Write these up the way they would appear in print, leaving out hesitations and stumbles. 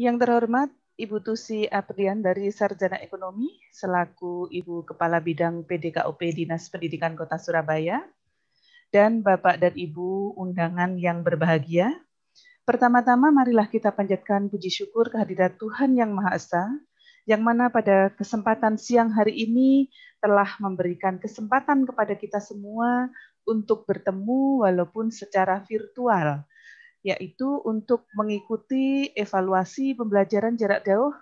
Yang terhormat Ibu Tusi Aprian dari Sarjana Ekonomi selaku Ibu Kepala Bidang PDKUP Dinas Pendidikan Kota Surabaya, dan Bapak dan Ibu undangan yang berbahagia. Pertama-tama marilah kita panjatkan puji syukur kehadirat Tuhan Yang Maha Esa, yang mana pada kesempatan siang hari ini telah memberikan kesempatan kepada kita semua untuk bertemu walaupun secara virtual, yaitu untuk mengikuti evaluasi pembelajaran jarak jauh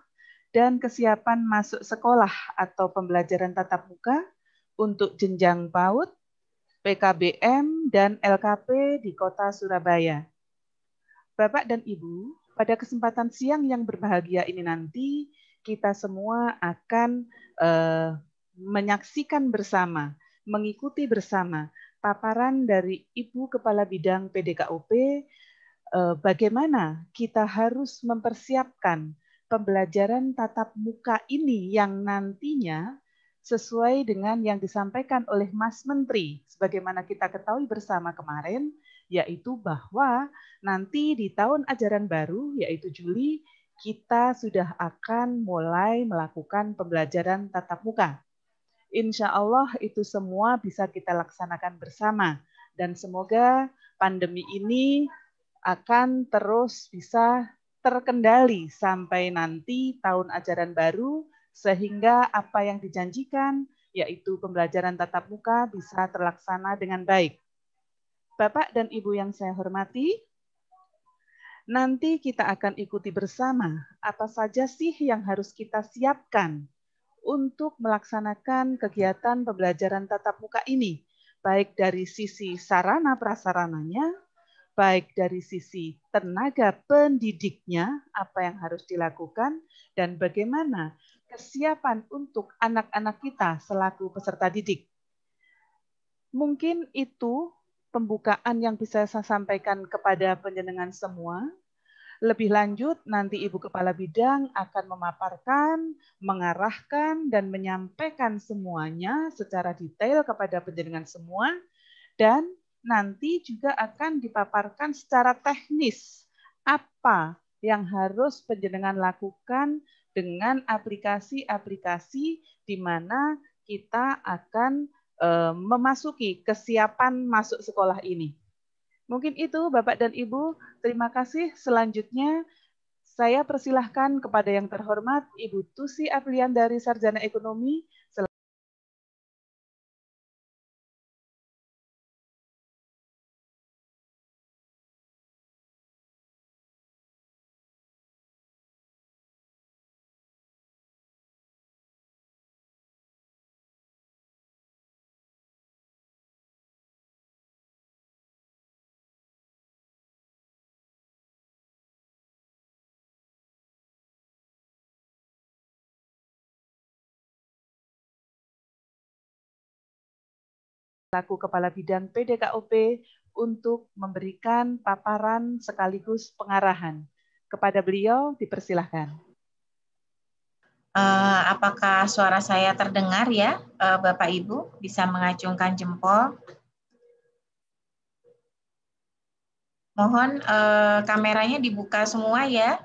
dan kesiapan masuk sekolah atau pembelajaran tatap muka untuk jenjang PAUD, PKBM, dan LKP di Kota Surabaya. Bapak dan Ibu, pada kesempatan siang yang berbahagia ini nanti, kita semua akan menyaksikan bersama, mengikuti bersama paparan dari Ibu Kepala Bidang PDKUP, bagaimana kita harus mempersiapkan pembelajaran tatap muka ini yang nantinya sesuai dengan yang disampaikan oleh Mas Menteri, sebagaimana kita ketahui bersama kemarin, yaitu bahwa nanti di tahun ajaran baru, yaitu Juli, kita sudah akan mulai melakukan pembelajaran tatap muka. Insya Allah itu semua bisa kita laksanakan bersama, dan semoga pandemi ini akan terus bisa terkendali sampai nanti tahun ajaran baru, sehingga apa yang dijanjikan, yaitu pembelajaran tatap muka, bisa terlaksana dengan baik. Bapak dan Ibu yang saya hormati, nanti kita akan ikuti bersama apa saja sih yang harus kita siapkan untuk melaksanakan kegiatan pembelajaran tatap muka ini, baik dari sisi sarana prasarananya, baik dari sisi tenaga pendidiknya, apa yang harus dilakukan, dan bagaimana kesiapan untuk anak-anak kita selaku peserta didik. Mungkin itu pembukaan yang bisa saya sampaikan kepada panjenengan semua. Lebih lanjut, nanti Ibu Kepala Bidang akan memaparkan, mengarahkan, dan menyampaikan semuanya secara detail kepada panjenengan semua, dan nanti juga akan dipaparkan secara teknis apa yang harus panjenengan lakukan dengan aplikasi-aplikasi di mana kita akan memasuki kesiapan masuk sekolah ini. Mungkin itu Bapak dan Ibu, terima kasih. Selanjutnya saya persilahkan kepada yang terhormat Ibu Tusi Aprian dari Sarjana Ekonomi. Selaku Kepala Bidang PDKUP untuk memberikan paparan sekaligus pengarahan. Kepada beliau dipersilahkan. Apakah suara saya terdengar ya, Bapak Ibu? Bisa mengacungkan jempol. Mohon kameranya dibuka semua ya.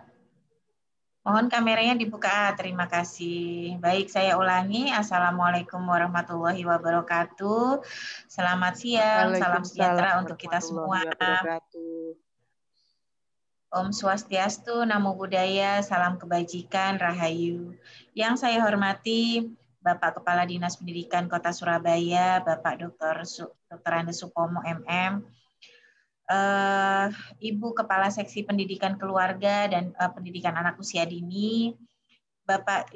Mohon kameranya dibuka. Terima kasih. Baik, saya ulangi. Assalamualaikum warahmatullahi wabarakatuh. Selamat siang, salam sejahtera untuk kita semua. Om Swastiastu, Namo Buddhaya, salam kebajikan, Rahayu. Yang saya hormati Bapak Kepala Dinas Pendidikan Kota Surabaya, Bapak Dr. Andes Supomo MM, Ibu Kepala Seksi Pendidikan Keluarga dan Pendidikan Anak Usia Dini, Bapak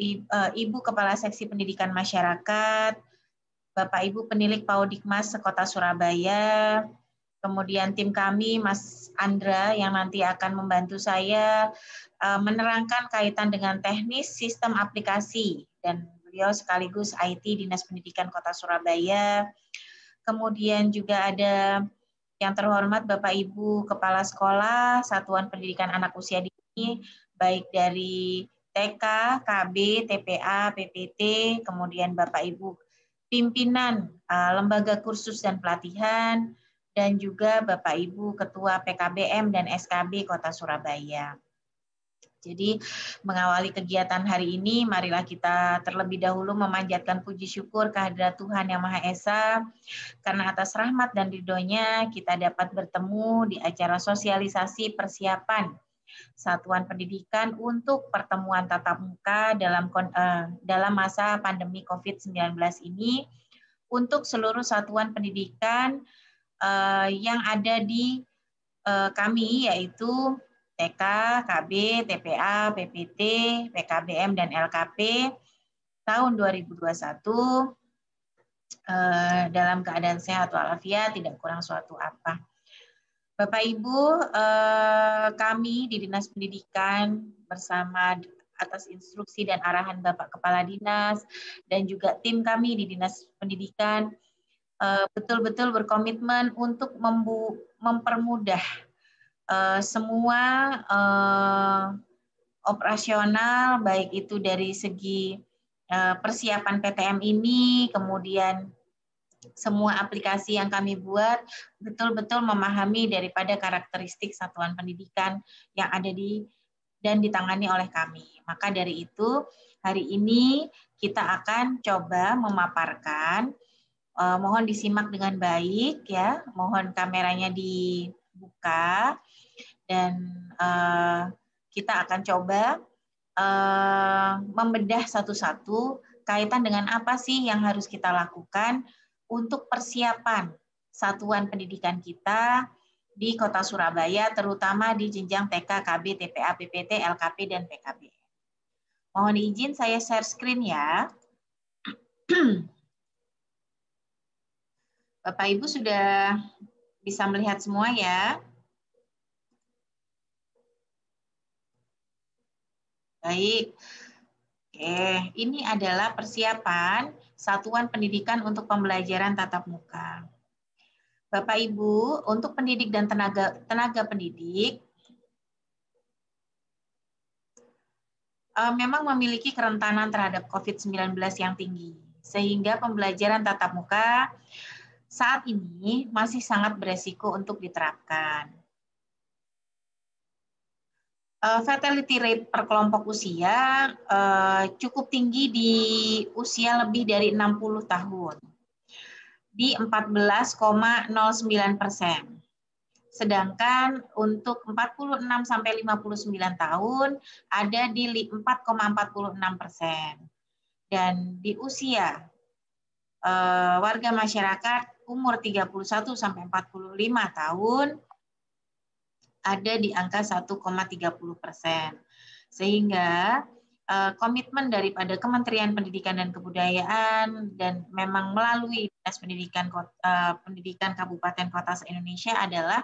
Ibu Kepala Seksi Pendidikan Masyarakat, Bapak Ibu Penilik Paudikmas Sekota Surabaya, kemudian tim kami Mas Andra yang nanti akan membantu saya menerangkan kaitan dengan teknis sistem aplikasi, dan beliau sekaligus IT Dinas Pendidikan Kota Surabaya. Kemudian juga ada yang terhormat Bapak Ibu Kepala Sekolah Satuan Pendidikan Anak Usia Dini, baik dari TK, KB, TPA, PPT, kemudian Bapak Ibu pimpinan lembaga kursus dan pelatihan, dan juga Bapak Ibu Ketua PKBM dan SKB Kota Surabaya. Jadi mengawali kegiatan hari ini, marilah kita terlebih dahulu memanjatkan puji syukur kehadirat Tuhan Yang Maha Esa, karena atas rahmat dan ridho-Nya kita dapat bertemu di acara sosialisasi persiapan Satuan Pendidikan untuk pertemuan tatap muka dalam masa pandemi COVID-19 ini untuk seluruh satuan pendidikan yang ada di kami, yaitu TK, KB, TPA, PPT, PKBM, dan LKP tahun 2021 dalam keadaan sehat walafiat, tidak kurang suatu apa. Bapak Ibu, kami di Dinas Pendidikan bersama atas instruksi dan arahan Bapak Kepala Dinas dan juga tim kami di Dinas Pendidikan betul-betul berkomitmen untuk mempermudah semua operasional, baik itu dari segi persiapan PTM ini, kemudian semua aplikasi yang kami buat betul-betul memahami daripada karakteristik satuan pendidikan yang ada dan ditangani oleh kami. Maka dari itu, hari ini kita akan coba memaparkan, mohon disimak dengan baik ya, mohon kameranya dibuka, dan kita akan coba membedah satu-satu kaitan dengan apa sih yang harus kita lakukan untuk persiapan satuan pendidikan kita di Kota Surabaya, terutama di jenjang TK, KB, TPA, PPT, LKP, dan PKB. Mohon izin saya share screen ya. Bapak Ibu sudah bisa melihat semua ya? Baik. Oke, ini adalah persiapan Satuan Pendidikan untuk Pembelajaran Tatap Muka. Bapak Ibu, untuk pendidik dan tenaga pendidik memang memiliki kerentanan terhadap COVID-19 yang tinggi, sehingga pembelajaran tatap muka saat ini masih sangat beresiko untuk diterapkan. Fatality rate per kelompok usia cukup tinggi di usia lebih dari 60 tahun, di 14,09%. Sedangkan untuk 46 sampai 59 tahun ada di 4,46%. Dan di usia warga masyarakat umur 31 sampai 45 tahun ada di angka 1,30%. Sehingga komitmen daripada Kementerian Pendidikan dan Kebudayaan dan memang melalui Dinas Pendidikan Kabupaten Kota se-Indonesia adalah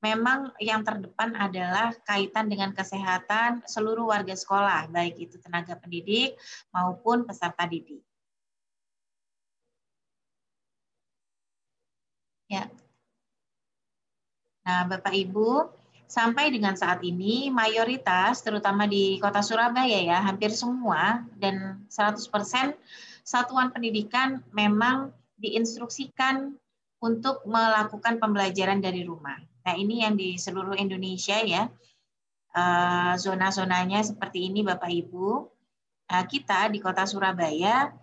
memang yang terdepan adalah kaitan dengan kesehatan seluruh warga sekolah, baik itu tenaga pendidik maupun peserta didik. Ya. Nah, Bapak Ibu, sampai dengan saat ini mayoritas terutama di Kota Surabaya ya, hampir semua dan 100% satuan pendidikan memang diinstruksikan untuk melakukan pembelajaran dari rumah. Nah, ini yang di seluruh Indonesia ya, zona-zonanya seperti ini Bapak Ibu. Nah, kita di Kota Surabaya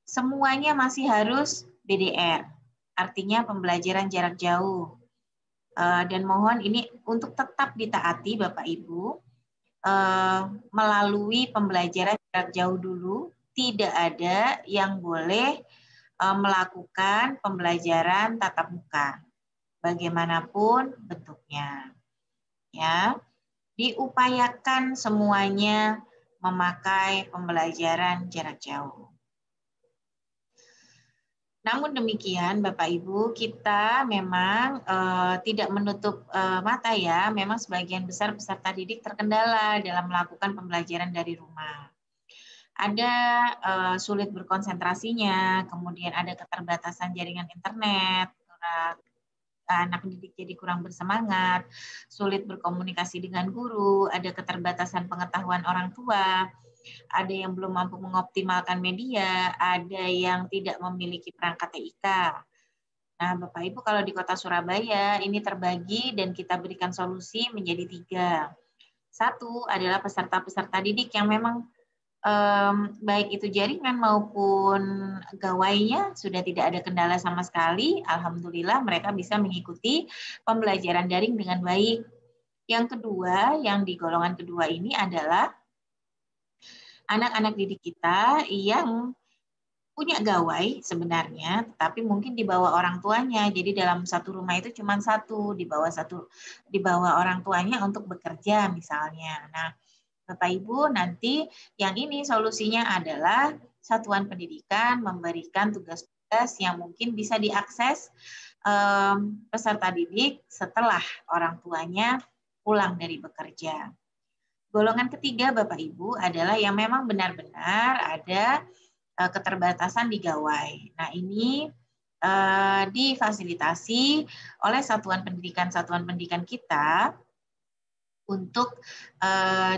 semuanya masih harus BDR, artinya pembelajaran jarak jauh. Dan mohon ini untuk tetap ditaati Bapak Ibu, melalui pembelajaran jarak jauh dulu, tidak ada yang boleh melakukan pembelajaran tatap muka, bagaimanapun bentuknya. Ya, diupayakan semuanya memakai pembelajaran jarak jauh. Namun demikian, Bapak Ibu, kita memang tidak menutup mata ya, memang sebagian besar peserta didik terkendala dalam melakukan pembelajaran dari rumah. Ada sulit berkonsentrasinya, kemudian ada keterbatasan jaringan internet, anak pendidik jadi kurang bersemangat, sulit berkomunikasi dengan guru, ada keterbatasan pengetahuan orang tua, ada yang belum mampu mengoptimalkan media, ada yang tidak memiliki perangkat TIK. Nah, Bapak Ibu, kalau di Kota Surabaya ini terbagi dan kita berikan solusi menjadi 3. Satu adalah peserta-peserta didik yang memang baik itu jaringan maupun gawainya sudah tidak ada kendala sama sekali. Alhamdulillah mereka bisa mengikuti pembelajaran daring dengan baik. Yang kedua, yang di golongan kedua ini adalah anak-anak didik kita yang punya gawai sebenarnya, tetapi mungkin dibawa orang tuanya. Jadi dalam satu rumah itu cuma satu, dibawa orang tuanya untuk bekerja misalnya. Nah, Bapak Ibu, nanti yang ini solusinya adalah satuan pendidikan memberikan tugas-tugas yang mungkin bisa diakses peserta didik setelah orang tuanya pulang dari bekerja. Golongan ketiga, Bapak Ibu, adalah yang memang benar-benar ada keterbatasan di gawai. Nah, ini difasilitasi oleh satuan pendidikan kita untuk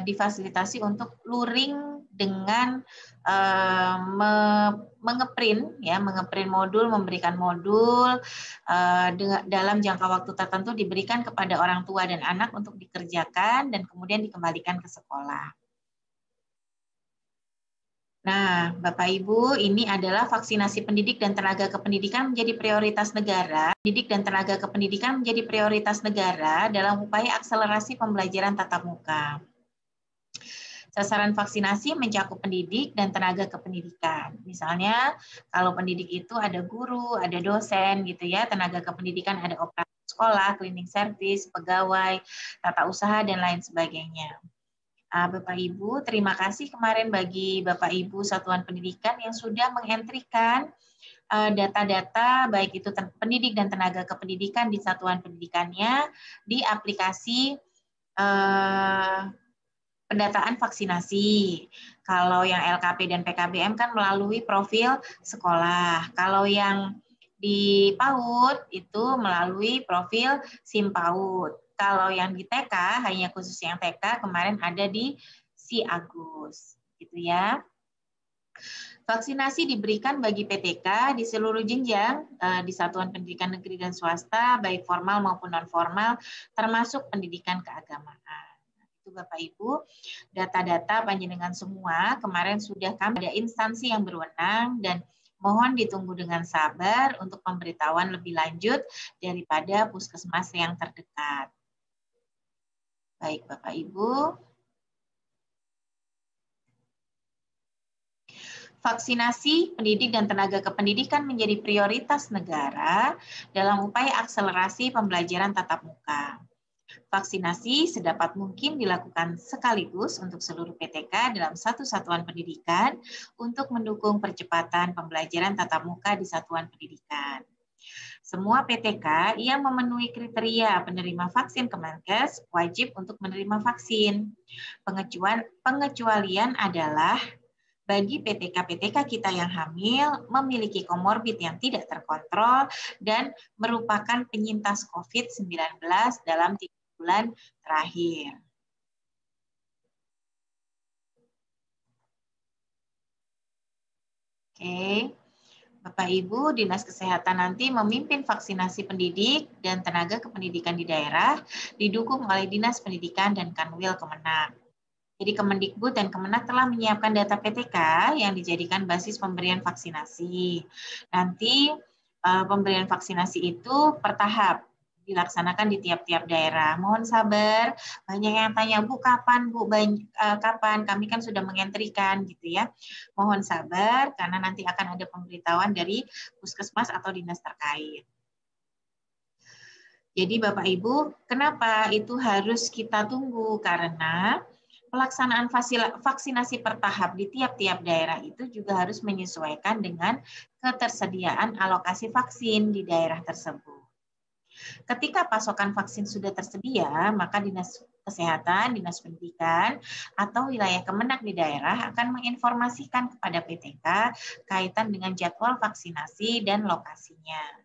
difasilitasi untuk luring dengan mengeprint modul, memberikan modul dalam jangka waktu tertentu diberikan kepada orang tua dan anak untuk dikerjakan dan kemudian dikembalikan ke sekolah. Nah, Bapak Ibu, ini adalah vaksinasi pendidik dan tenaga kependidikan menjadi prioritas negara. Pendidik dan tenaga kependidikan menjadi prioritas negara dalam upaya akselerasi pembelajaran tatap muka. Sasaran vaksinasi mencakup pendidik dan tenaga kependidikan. Misalnya, kalau pendidik itu ada guru, ada dosen gitu ya, tenaga kependidikan ada operator sekolah, cleaning service, pegawai, tata usaha dan lain sebagainya. Bapak Ibu, terima kasih kemarin bagi Bapak Ibu Satuan Pendidikan yang sudah mengentrikan data-data baik itu pendidik dan tenaga kependidikan di satuan pendidikannya di aplikasi pendataan vaksinasi. Kalau yang LKP dan PKBM kan melalui profil sekolah. Kalau yang di PAUD itu melalui profil SIM PAUD. Kalau yang di TK, hanya khusus yang TK, kemarin ada di Si Agus. Gitu ya. Vaksinasi diberikan bagi PTK di seluruh jenjang di satuan pendidikan negeri dan swasta, baik formal maupun non-formal, termasuk pendidikan keagamaan. Itu Bapak Ibu, data-data panjenengan semua kemarin sudah kami ada instansi yang berwenang dan mohon ditunggu dengan sabar untuk pemberitahuan lebih lanjut daripada puskesmas yang terdekat. Baik Bapak Ibu. Vaksinasi pendidik dan tenaga kependidikan menjadi prioritas negara dalam upaya akselerasi pembelajaran tatap muka. Vaksinasi sedapat mungkin dilakukan sekaligus untuk seluruh PTK dalam satu satuan pendidikan untuk mendukung percepatan pembelajaran tatap muka di satuan pendidikan. Semua PTK yang memenuhi kriteria penerima vaksin Kemenkes wajib untuk menerima vaksin. Pengecualian adalah bagi PTK-PTK kita yang hamil, memiliki komorbid yang tidak terkontrol, dan merupakan penyintas COVID-19 dalam 3 bulan terakhir. Oke. Bapak Ibu, Dinas Kesehatan nanti memimpin vaksinasi pendidik dan tenaga kependidikan di daerah, didukung oleh Dinas Pendidikan dan Kanwil Kemenak. Jadi Kemendikbud dan Kemenak telah menyiapkan data PTK yang dijadikan basis pemberian vaksinasi. Nanti pemberian vaksinasi itu bertahap dilaksanakan di tiap-tiap daerah. Mohon sabar, banyak yang tanya, Bu kapan Bu, kapan? Kami kan sudah mengentrikan gitu ya. Mohon sabar karena nanti akan ada pemberitahuan dari puskesmas atau dinas terkait. Jadi Bapak Ibu, kenapa itu harus kita tunggu? Karena pelaksanaan vaksinasi bertahap di tiap-tiap daerah itu juga harus menyesuaikan dengan ketersediaan alokasi vaksin di daerah tersebut. Ketika pasokan vaksin sudah tersedia, maka Dinas Kesehatan, Dinas Pendidikan, atau wilayah Kemenak di daerah akan menginformasikan kepada PTK kaitan dengan jadwal vaksinasi dan lokasinya.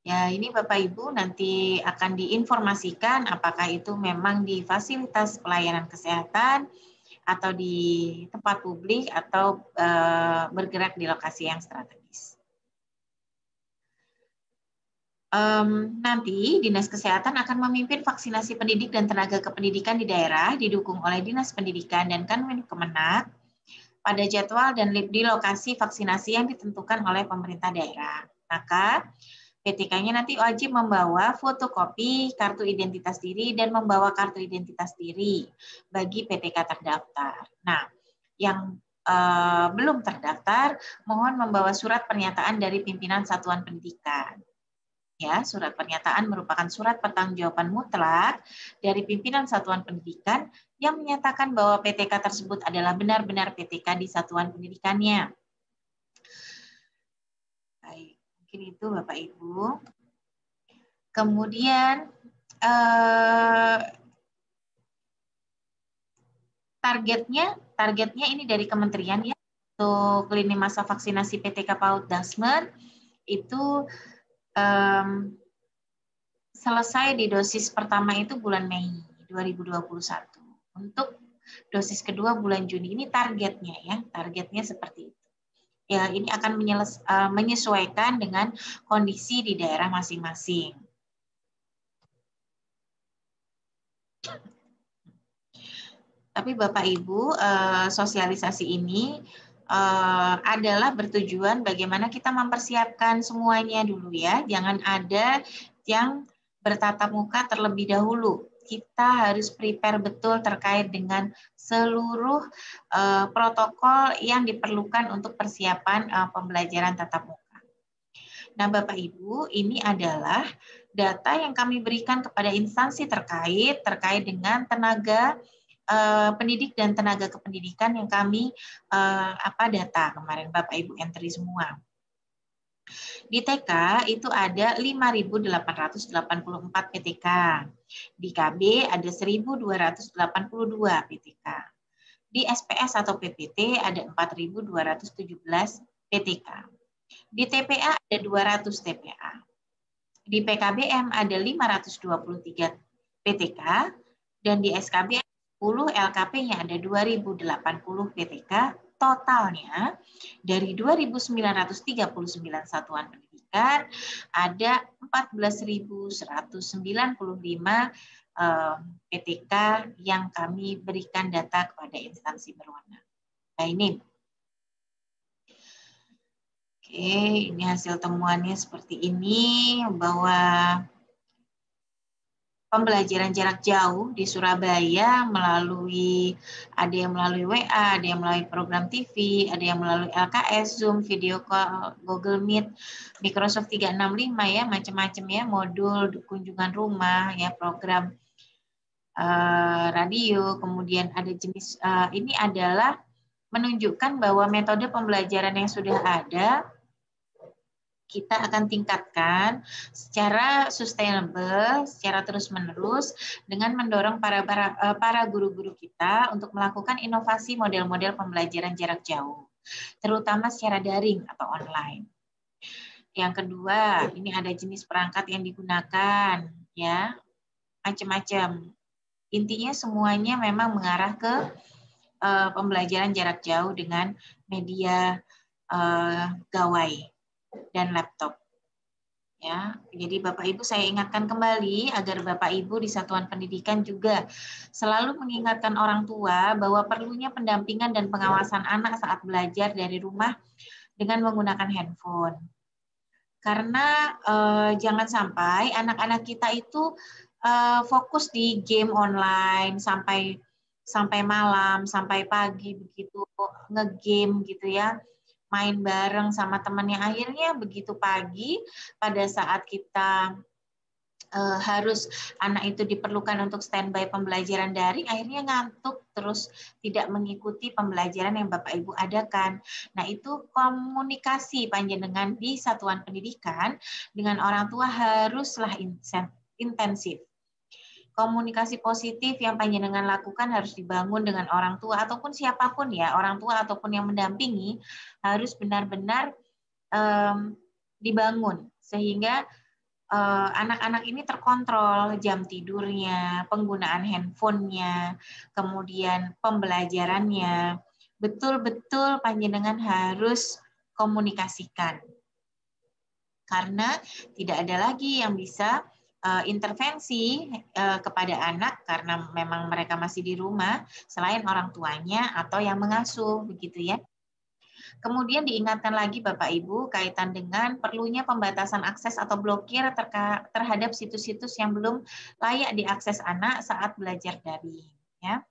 Ya, ini Bapak Ibu nanti akan diinformasikan apakah itu memang di fasilitas pelayanan kesehatan atau di tempat publik atau bergerak di lokasi yang strategis. Nanti Dinas Kesehatan akan memimpin vaksinasi pendidik dan tenaga kependidikan di daerah didukung oleh Dinas Pendidikan dan Kemenak pada jadwal dan di lokasi vaksinasi yang ditentukan oleh pemerintah daerah. Maka PTK-nya nanti wajib membawa fotokopi kartu identitas diri dan membawa kartu identitas diri bagi PTK terdaftar. Nah, yang belum terdaftar mohon membawa surat pernyataan dari pimpinan satuan pendidikan. Ya, surat pernyataan merupakan surat pertanggungjawaban mutlak dari pimpinan satuan pendidikan yang menyatakan bahwa PTK tersebut adalah benar-benar PTK di satuan pendidikannya. Baik, mungkin itu Bapak Ibu. Kemudian targetnya ini dari kementerian ya, untuk lini masa vaksinasi PTK PAUD Dasmer itu selesai di dosis pertama itu bulan Mei 2021. Untuk dosis kedua bulan Juni, ini targetnya ya, targetnya seperti itu. Ya, ini akan menyesuaikan dengan kondisi di daerah masing-masing. Tapi Bapak Ibu, sosialisasi ini adalah bertujuan bagaimana kita mempersiapkan semuanya dulu ya. Jangan ada yang bertatap muka terlebih dahulu. Kita harus prepare betul terkait dengan seluruh protokol yang diperlukan untuk persiapan pembelajaran tatap muka. Nah, Bapak Ibu, ini adalah data yang kami berikan kepada instansi terkait dengan tenaga pendidik dan tenaga kependidikan yang kami data kemarin Bapak Ibu entry semua. Di TK itu ada 5.884 PTK. Di KB ada 1.282 PTK. Di SPS atau PPT ada 4.217 PTK. Di TPA ada 200 TPA. Di PKBM ada 523 PTK. Dan di SKB 10, LKP-nya ada 2.080 PTK. Totalnya dari 2.939 satuan pendidikan ada 14.195 PTK yang kami berikan data kepada instansi berwenang. Nah ini. Oke, ini hasil temuannya seperti ini, bahwa pembelajaran jarak jauh di Surabaya ada yang melalui WA, ada yang melalui program TV, ada yang melalui LKS, Zoom, video call, Google Meet, Microsoft 365 ya, macam-macam ya, modul kunjungan rumah ya, program radio, kemudian ada jenis ini adalah menunjukkan bahwa metode pembelajaran yang sudah ada kita akan tingkatkan secara sustainable, secara terus-menerus dengan mendorong para guru-guru kita untuk melakukan inovasi model-model pembelajaran jarak jauh, terutama secara daring atau online. Yang kedua, ini ada jenis perangkat yang digunakan, ya, macam-macam. Intinya semuanya memang mengarah ke pembelajaran jarak jauh dengan media gawai dan laptop. Ya, jadi Bapak Ibu saya ingatkan kembali agar Bapak Ibu di satuan pendidikan juga selalu mengingatkan orang tua bahwa perlunya pendampingan dan pengawasan anak saat belajar dari rumah dengan menggunakan handphone. Karena jangan sampai anak-anak kita itu fokus di game online sampai malam, sampai pagi begitu ngegame gitu ya. Main bareng sama temannya, akhirnya begitu pagi pada saat kita harus anak itu diperlukan untuk standby pembelajaran daring, akhirnya ngantuk terus tidak mengikuti pembelajaran yang Bapak Ibu adakan. Nah, itu komunikasi panjenengan di satuan pendidikan dengan orang tua haruslah intensif. Komunikasi positif yang panjenengan lakukan harus dibangun dengan orang tua ataupun siapapun ya, orang tua ataupun yang mendampingi harus benar-benar dibangun sehingga anak-anak ini terkontrol jam tidurnya, penggunaan handphonenya, kemudian pembelajarannya, betul-betul panjenengan harus komunikasikan. Karena tidak ada lagi yang bisa intervensi kepada anak karena memang mereka masih di rumah selain orang tuanya atau yang mengasuh, begitu ya. Kemudian diingatkan lagi Bapak Ibu kaitan dengan perlunya pembatasan akses atau blokir terhadap situs-situs yang belum layak diakses anak saat belajar daring. Ya.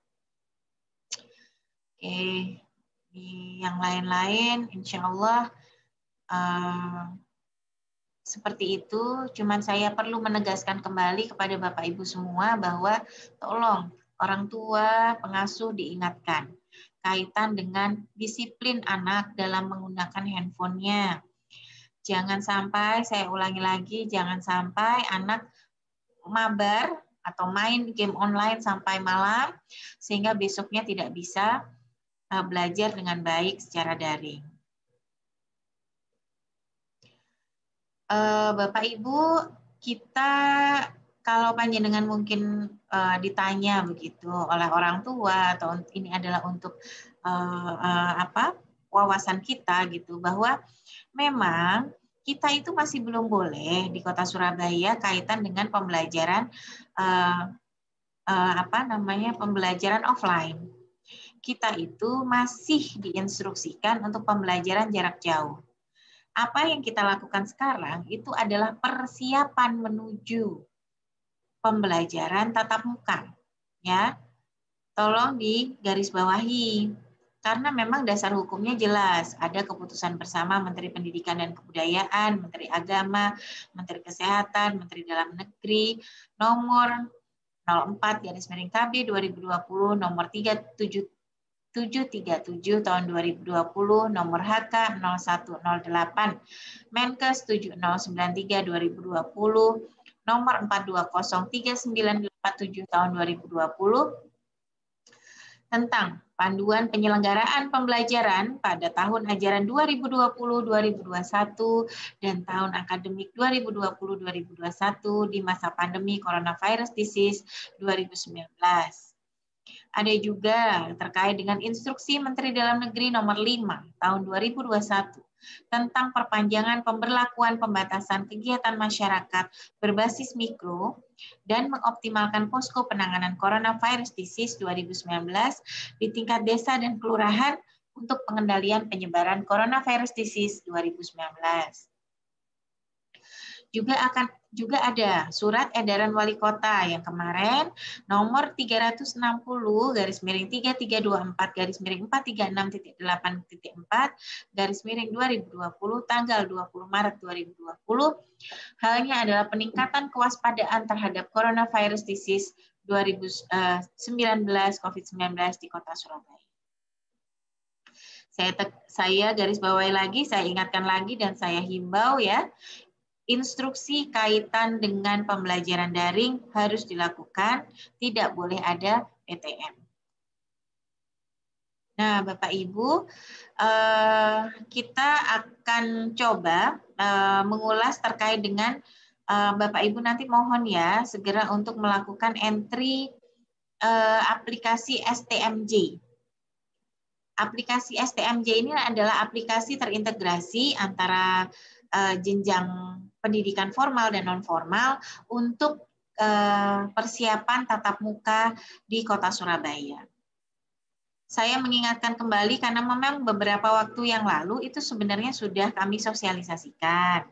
Oke, di yang lain-lain insya Allah seperti itu. Cuman saya perlu menegaskan kembali kepada Bapak Ibu semua bahwa tolong orang tua, pengasuh diingatkan kaitan dengan disiplin anak dalam menggunakan handphonenya. Jangan sampai, saya ulangi lagi, jangan sampai anak mabar atau main game online sampai malam, sehingga besoknya tidak bisa belajar dengan baik secara daring. Bapak Ibu, kita kalau panjenengan mungkin ditanya begitu oleh orang tua atau ini adalah untuk wawasan kita gitu bahwa memang kita itu masih belum boleh di Kota Surabaya kaitan dengan pembelajaran pembelajaran offline. Kita itu masih diinstruksikan untuk pembelajaran jarak jauh. Apa yang kita lakukan sekarang itu adalah persiapan menuju pembelajaran tatap muka. Ya, tolong digarisbawahi. Karena memang dasar hukumnya jelas. Ada keputusan bersama Menteri Pendidikan dan Kebudayaan, Menteri Agama, Menteri Kesehatan, Menteri Dalam Negeri, nomor 04/KB 2020, nomor 737 tahun 2020, nomor HK 0108, Menkes 7093 2020, nomor 42039947 tahun 2020, tentang panduan penyelenggaraan pembelajaran pada tahun ajaran 2020-2021 dan tahun akademik 2020-2021 di masa pandemi coronavirus disease 2019. Ada juga terkait dengan Instruksi Menteri Dalam Negeri nomor 5 tahun 2021 tentang perpanjangan pemberlakuan pembatasan kegiatan masyarakat berbasis mikro dan mengoptimalkan posko penanganan coronavirus disease 2019 di tingkat desa dan kelurahan untuk pengendalian penyebaran coronavirus disease 2019. Juga ada surat edaran wali kota yang kemarin nomor 360/436.436.8.4/2020 tanggal 20 Maret 2020. Halnya adalah peningkatan kewaspadaan terhadap coronavirus disease 2019 COVID-19 di Kota Surabaya. Saya garis bawahi lagi, saya ingatkan lagi dan saya himbau ya. Instruksi kaitan dengan pembelajaran daring harus dilakukan, tidak boleh ada PTM. Nah, Bapak Ibu, kita akan coba mengulas terkait dengan Bapak Ibu nanti mohon ya segera untuk melakukan entry aplikasi STMJ. Aplikasi STMJ ini adalah aplikasi terintegrasi antara jenjang pendidikan formal dan non formal untuk persiapan tatap muka di Kota Surabaya. Saya mengingatkan kembali karena memang beberapa waktu yang lalu itu sebenarnya sudah kami sosialisasikan.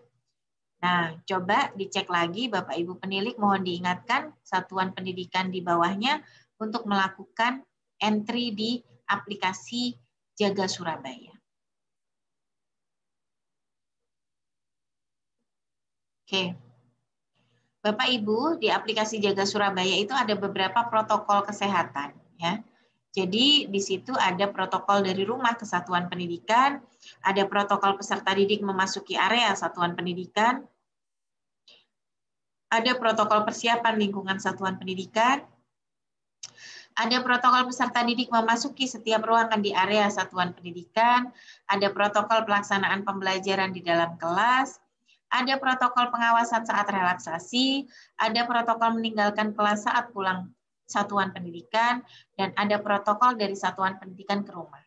Nah, coba dicek lagi Bapak Ibu penilik, mohon diingatkan satuan pendidikan di bawahnya untuk melakukan entry di aplikasi Jaga Surabaya. Oke, Bapak Ibu di aplikasi Jaga Surabaya itu ada beberapa protokol kesehatan, ya. Jadi di situ ada protokol dari rumah ke satuan pendidikan, ada protokol peserta didik memasuki area satuan pendidikan, ada protokol persiapan lingkungan satuan pendidikan, ada protokol peserta didik memasuki setiap ruangan di area satuan pendidikan, ada protokol pelaksanaan pembelajaran di dalam kelas, ada protokol pengawasan saat relaksasi, ada protokol meninggalkan kelas saat pulang satuan pendidikan, dan ada protokol dari satuan pendidikan ke rumah.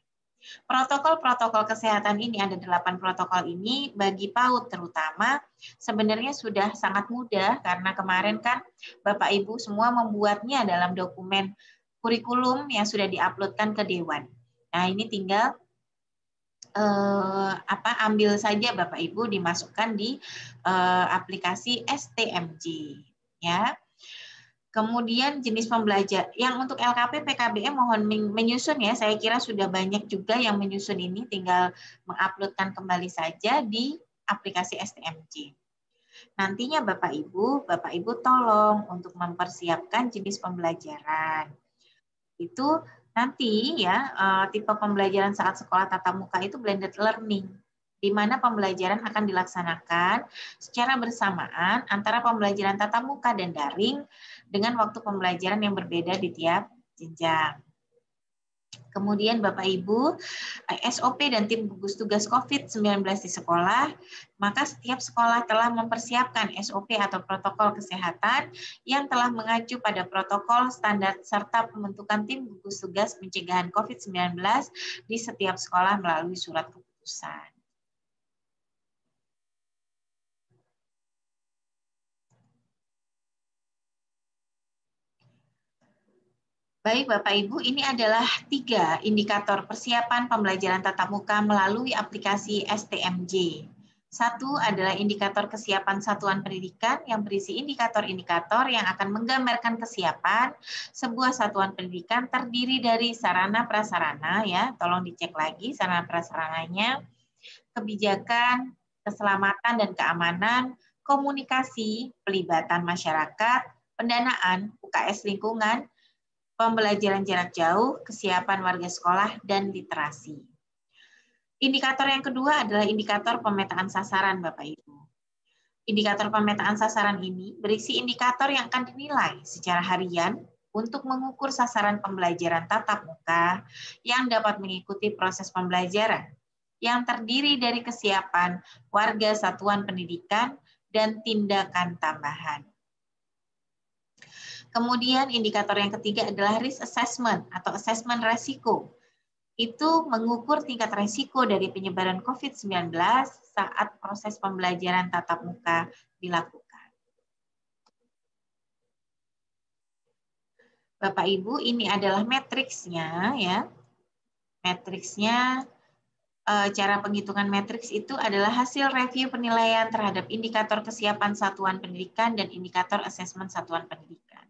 Protokol-protokol kesehatan ini, ada 8 protokol ini, bagi PAUD terutama, sebenarnya sudah sangat mudah, karena kemarin kan Bapak Ibu semua membuatnya dalam dokumen kurikulum yang sudah diuploadkan ke Dewan. Nah, ini tinggal ambil saja Bapak Ibu, dimasukkan di aplikasi STMJ, ya. Kemudian jenis pembelajar yang untuk LKP PKBM mohon menyusun ya, saya kira sudah banyak juga yang menyusun ini, tinggal menguploadkan kembali saja di aplikasi STMJ. Nantinya Bapak Ibu tolong untuk mempersiapkan jenis pembelajaran. Itu nanti ya, tipe pembelajaran saat sekolah tatap muka itu blended learning, di mana pembelajaran akan dilaksanakan secara bersamaan antara pembelajaran tatap muka dan daring dengan waktu pembelajaran yang berbeda di tiap jenjang. Kemudian Bapak Ibu, SOP dan tim gugus tugas COVID-19 di sekolah, maka setiap sekolah telah mempersiapkan SOP atau protokol kesehatan yang telah mengacu pada protokol standar serta pembentukan tim gugus tugas pencegahan COVID-19 di setiap sekolah melalui surat keputusan. Baik Bapak Ibu, ini adalah 3 indikator persiapan pembelajaran tatap muka melalui aplikasi STMJ. 1 adalah indikator kesiapan satuan pendidikan yang berisi indikator-indikator yang akan menggambarkan kesiapan sebuah satuan pendidikan terdiri dari sarana prasarana, ya, tolong dicek lagi sarana prasarananya, kebijakan, keselamatan dan keamanan, komunikasi, pelibatan masyarakat, pendanaan, UKS lingkungan, pembelajaran jarak jauh, kesiapan warga sekolah, dan literasi. Indikator yang kedua adalah indikator pemetaan sasaran, Bapak Ibu. Indikator pemetaan sasaran ini berisi indikator yang akan dinilai secara harian untuk mengukur sasaran pembelajaran tatap muka yang dapat mengikuti proses pembelajaran, yang terdiri dari kesiapan warga satuan pendidikan dan tindakan tambahan. Kemudian indikator yang ketiga adalah risk assessment atau assessment resiko. Itu mengukur tingkat resiko dari penyebaran COVID-19 saat proses pembelajaran tatap muka dilakukan. Bapak Ibu, ini adalah matriksnya ya. Matriksnya, cara penghitungan matriks itu adalah hasil review penilaian terhadap indikator kesiapan satuan pendidikan dan indikator asesmen satuan pendidikan.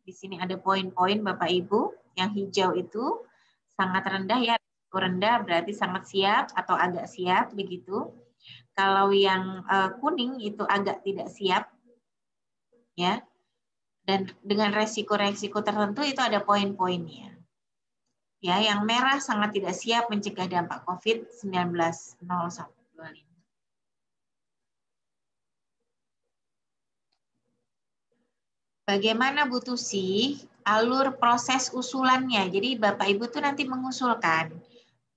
Di sini ada poin-poin Bapak Ibu, yang hijau itu sangat rendah ya, rendah berarti sangat siap atau agak siap begitu. Kalau yang kuning itu agak tidak siap, ya. Dan dengan resiko-resiko tertentu itu ada poin-poinnya. Ya, yang merah sangat tidak siap mencegah dampak COVID-19 0-25. Bagaimana Bu Tusi alur proses usulannya? Jadi Bapak Ibu tuh nanti mengusulkan,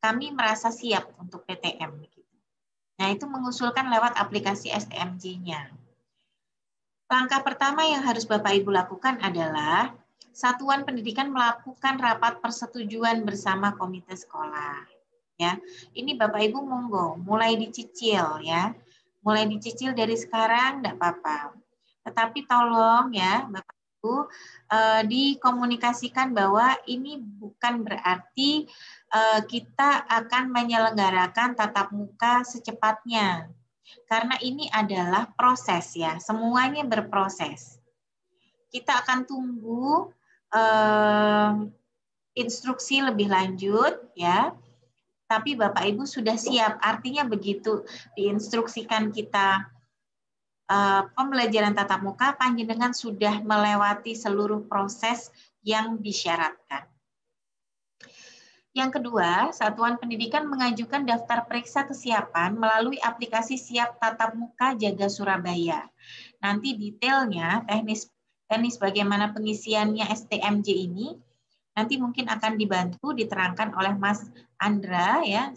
kami merasa siap untuk PTM. Nah, itu mengusulkan lewat aplikasi STMJ-nya. Langkah pertama yang harus Bapak Ibu lakukan adalah satuan pendidikan melakukan rapat persetujuan bersama komite sekolah. Ya, ini Bapak Ibu monggo mulai dicicil ya, mulai dicicil dari sekarang enggak apa-apa. Tetapi tolong ya Bapak Ibu dikomunikasikan bahwa ini bukan berarti kita akan menyelenggarakan tatap muka secepatnya. Karena ini adalah proses ya, semuanya berproses. Kita akan tunggu instruksi lebih lanjut ya. Tapi Bapak Ibu sudah siap, artinya begitu diinstruksikan kita pembelajaran tatap muka, panjenengan sudah melewati seluruh proses yang disyaratkan. Yang kedua, Satuan Pendidikan mengajukan daftar periksa kesiapan melalui aplikasi Siap Tatap Muka Jaga Surabaya. Nanti detailnya, teknis bagaimana pengisiannya STMJ ini, nanti mungkin akan dibantu diterangkan oleh Mas Andra ya,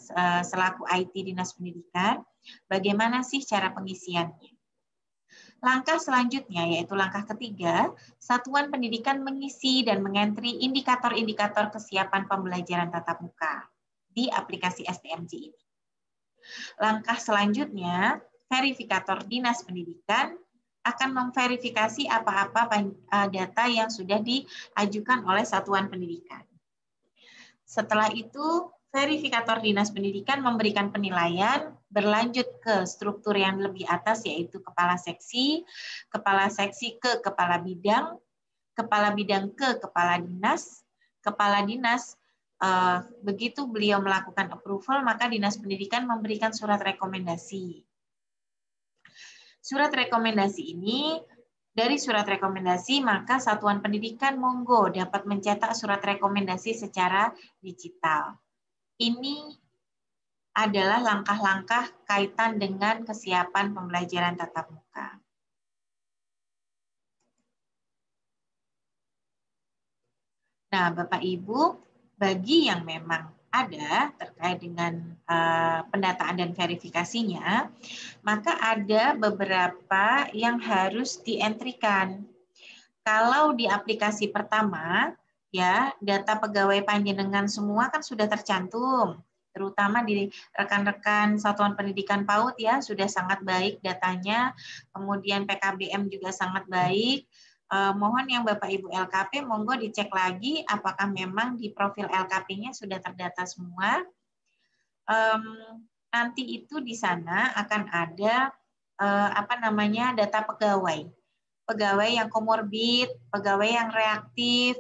selaku IT Dinas Pendidikan, bagaimana sih cara pengisiannya. Langkah selanjutnya, yaitu langkah ketiga, Satuan Pendidikan mengisi dan mengentri indikator-indikator kesiapan pembelajaran tatap muka. di aplikasi STMJ ini. Langkah selanjutnya, verifikator Dinas Pendidikan akan memverifikasi apa-apa data yang sudah diajukan oleh satuan pendidikan. Setelah itu, verifikator Dinas Pendidikan memberikan penilaian berlanjut ke struktur yang lebih atas, yaitu kepala seksi ke kepala bidang ke kepala dinas. Begitu beliau melakukan approval, maka Dinas Pendidikan memberikan surat rekomendasi. Surat rekomendasi ini, dari surat rekomendasi, maka satuan pendidikan monggo dapat mencetak surat rekomendasi secara digital. Ini adalah langkah-langkah kaitan dengan kesiapan pembelajaran tatap muka. Nah, Bapak Ibu, bagi yang memang ada terkait dengan pendataan dan verifikasinya, maka ada beberapa yang harus dientrikan. Kalau di aplikasi pertama, ya data pegawai panjenengan semua kan sudah tercantum, terutama di rekan-rekan Satuan Pendidikan PAUD ya sudah sangat baik datanya, kemudian PKBM juga sangat baik. Mohon yang Bapak Ibu LKP monggo dicek lagi apakah memang di profil LKP-nya sudah terdata semua. Nanti itu di sana akan ada data pegawai. Pegawai yang komorbid, pegawai yang reaktif,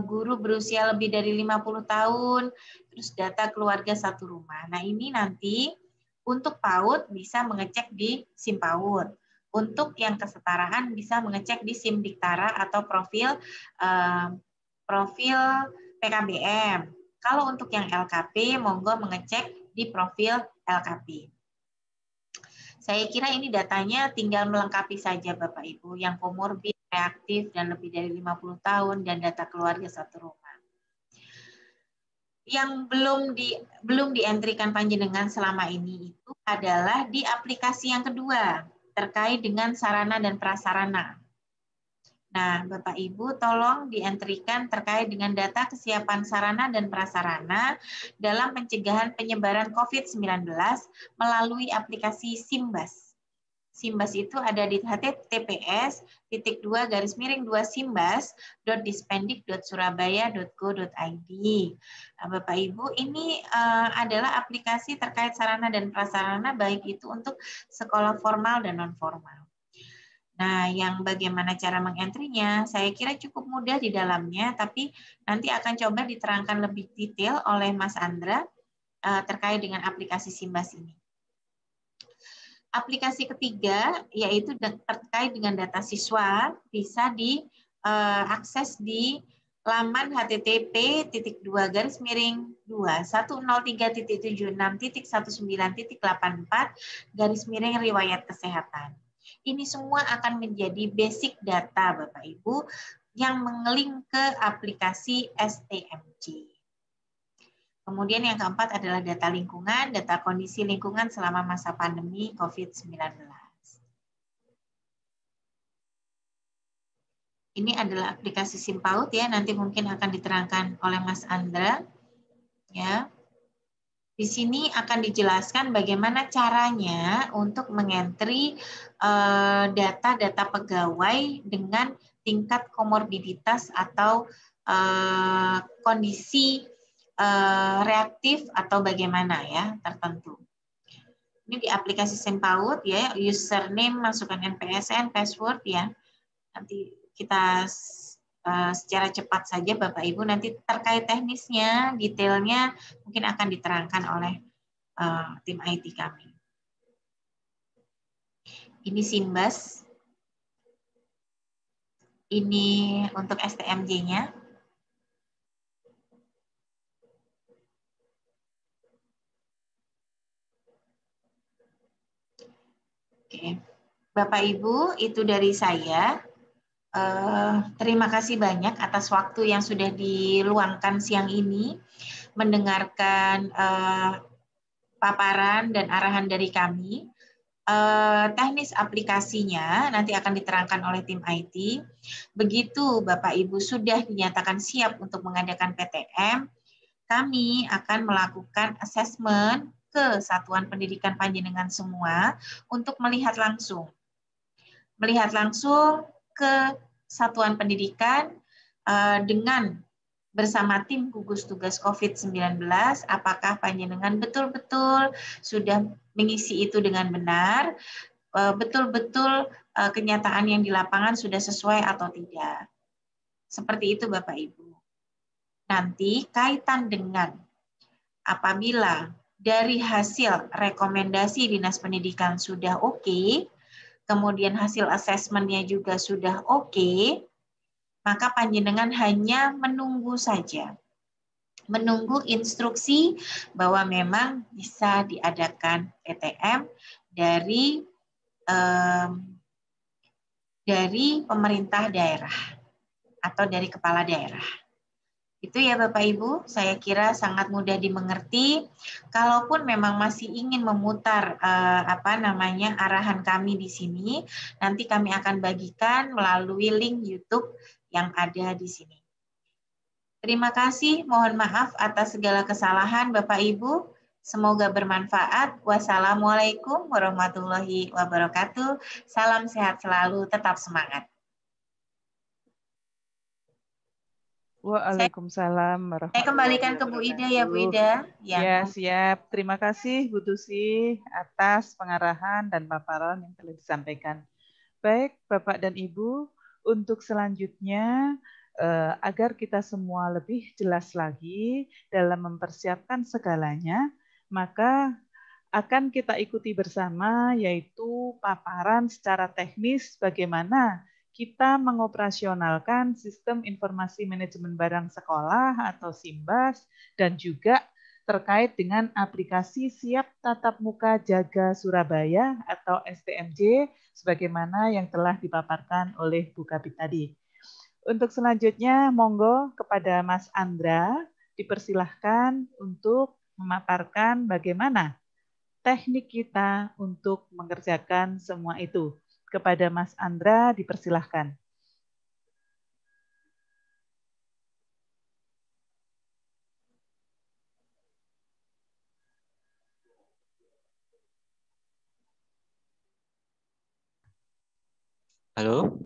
guru berusia lebih dari 50 tahun, terus data keluarga satu rumah. Nah, ini nanti untuk PAUD bisa mengecek di SIM PAUD. Untuk yang kesetaraan bisa mengecek di SIM Diktara atau profil PKBM. Kalau untuk yang LKP, monggo mengecek di profil LKP. Saya kira ini datanya tinggal melengkapi saja Bapak Ibu, yang komorbid, reaktif, dan lebih dari 50 tahun, dan data keluarga satu rumah. Yang belum dientrikan panjenengan selama ini itu adalah di aplikasi yang kedua, terkait dengan sarana dan prasarana. Nah, Bapak Ibu tolong dientrikan terkait dengan data kesiapan sarana dan prasarana dalam pencegahan penyebaran COVID-19 melalui aplikasi SIMBAS. SIMBAS itu ada di https://simbas.dispendик.surabaya.go.id. Nah, Bapak Ibu, ini adalah aplikasi terkait sarana dan prasarana baik itu untuk sekolah formal dan non formal. Nah, yang bagaimana cara mengentrinya, saya kira cukup mudah di dalamnya, tapi nanti akan coba diterangkan lebih detail oleh Mas Andra terkait dengan aplikasi SIMBAS ini. Aplikasi ketiga, yaitu terkait dengan data siswa, bisa diakses di laman http://2.103.76.19.84 /riwayat Ini semua akan menjadi basic data Bapak Ibu yang mengeling ke aplikasi STMJ. Kemudian yang keempat adalah data lingkungan, data kondisi lingkungan selama masa pandemi COVID-19. Ini adalah aplikasi SIM PAUD ya, nanti mungkin akan diterangkan oleh Mas Andra. Ya. Di sini akan dijelaskan bagaimana caranya untuk mengentri data-data pegawai dengan tingkat komorbiditas atau kondisi reaktif atau bagaimana ya tertentu. Ini di aplikasi SIM PAUD ya, username masukkan NPSN, password ya. Nanti kita secara cepat saja Bapak Ibu, nanti terkait teknisnya, detailnya mungkin akan diterangkan oleh tim IT kami. Ini SIMBAS. Ini untuk STMJ-nya. Oke. Bapak Ibu, itu dari saya. Terima kasih banyak atas waktu yang sudah diluangkan siang ini mendengarkan paparan dan arahan dari kami. Teknis aplikasinya nanti akan diterangkan oleh tim IT. Begitu Bapak Ibu sudah dinyatakan siap untuk mengadakan PTM, kami akan melakukan asesmen ke satuan pendidikan panjenengan semua untuk melihat langsung ke satuan pendidikan dengan bersama tim gugus tugas COVID-19, apakah panjenengan betul-betul sudah mengisi itu dengan benar, betul-betul kenyataan yang di lapangan sudah sesuai atau tidak. Seperti itu Bapak Ibu. Nanti kaitan dengan apabila dari hasil rekomendasi Dinas Pendidikan sudah oke, kemudian hasil asesmennya juga sudah oke, maka panjenengan hanya menunggu saja. Menunggu instruksi bahwa memang bisa diadakan PTM dari pemerintah daerah atau dari kepala daerah. Itu ya Bapak Ibu, saya kira sangat mudah dimengerti. Kalaupun memang masih ingin memutar arahan kami di sini, nanti kami akan bagikan melalui link YouTube yang ada di sini. Terima kasih, mohon maaf atas segala kesalahan Bapak Ibu. Semoga bermanfaat. Wassalamualaikum warahmatullahi wabarakatuh. Salam sehat selalu, tetap semangat. Waalaikumsalam Saya kembalikan ke Bu Ida ya, Bu Ida. Ya, siap. Terima kasih Bu Tusi atas pengarahan dan paparan yang telah disampaikan. Baik, Bapak dan Ibu, untuk selanjutnya agar kita semua lebih jelas lagi dalam mempersiapkan segalanya, maka akan kita ikuti bersama yaitu paparan secara teknis bagaimana kita mengoperasionalkan sistem informasi manajemen barang sekolah atau SIMBAS dan juga terkait dengan aplikasi Siap Tatap Muka Jaga Surabaya atau STMJ sebagaimana yang telah dipaparkan oleh Bu Kabid tadi. Untuk selanjutnya monggo kepada Mas Andra dipersilahkan untuk memaparkan bagaimana teknik kita untuk mengerjakan semua itu. Kepada Mas Andra, dipersilahkan. Halo?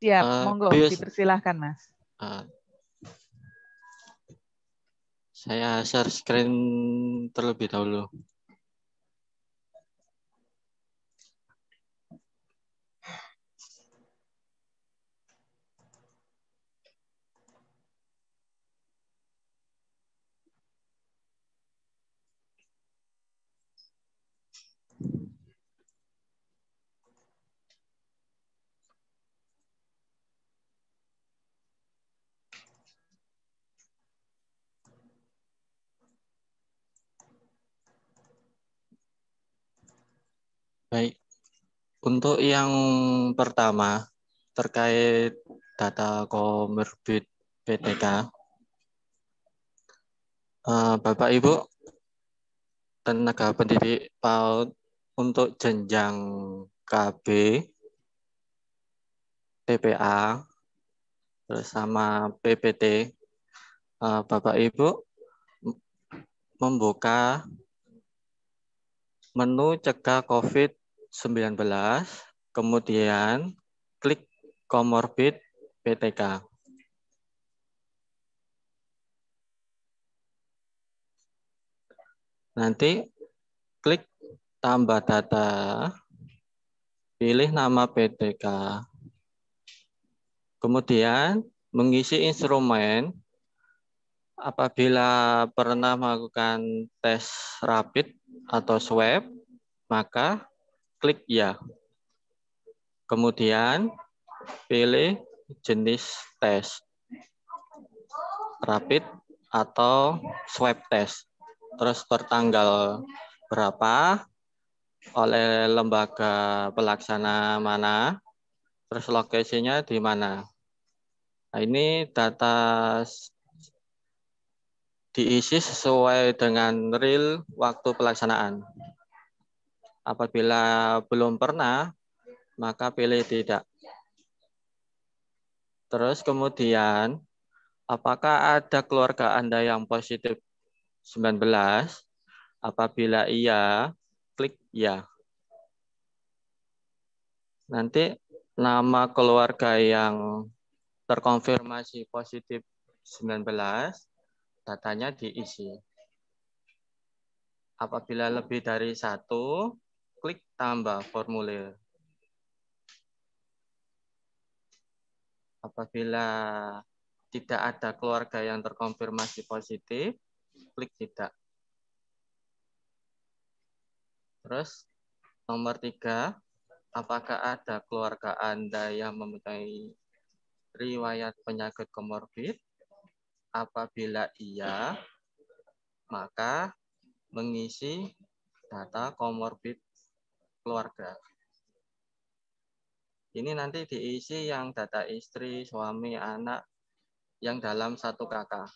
Siap, monggo, dipersilahkan Mas. Saya share screen terlebih dahulu. Baik, untuk yang pertama terkait data komorbid PTK, Bapak Ibu tenaga pendidik PAUD untuk jenjang KB, TPA, bersama PPT, Bapak Ibu membuka menu cegah COVID-19, kemudian klik komorbid PTK. Nanti klik tambah data, pilih nama PTK, kemudian mengisi instrumen. Apabila pernah melakukan tes rapid atau swab, maka klik ya. Kemudian pilih jenis tes, rapid atau swab test. Terus bertanggal berapa, oleh lembaga pelaksana mana, terus lokasinya di mana. Nah, ini data diisi sesuai dengan real waktu pelaksanaan. Apabila belum pernah, maka pilih tidak. Terus kemudian apakah ada keluarga Anda yang positif 19? Apabila iya, klik ya. Nanti nama keluarga yang terkonfirmasi positif 19, datanya diisi. Apabila lebih dari 1, klik tambah formulir. Apabila tidak ada keluarga yang terkonfirmasi positif, klik tidak. Terus nomor 3, apakah ada keluarga Anda yang mempunyai riwayat penyakit komorbid? Apabila iya, maka mengisi data komorbid keluarga. Ini nanti diisi yang data istri, suami, anak yang dalam satu kakak.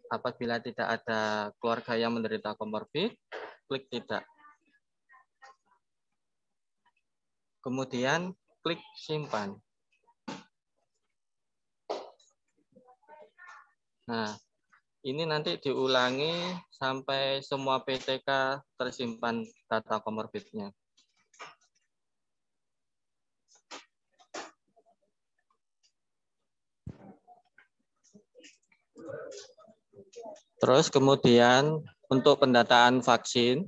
Apabila tidak ada keluarga yang menderita komorbid, klik tidak. Kemudian klik simpan. Nah, ini nanti diulangi sampai semua PTK tersimpan data komorbidnya. Terus kemudian untuk pendataan vaksin,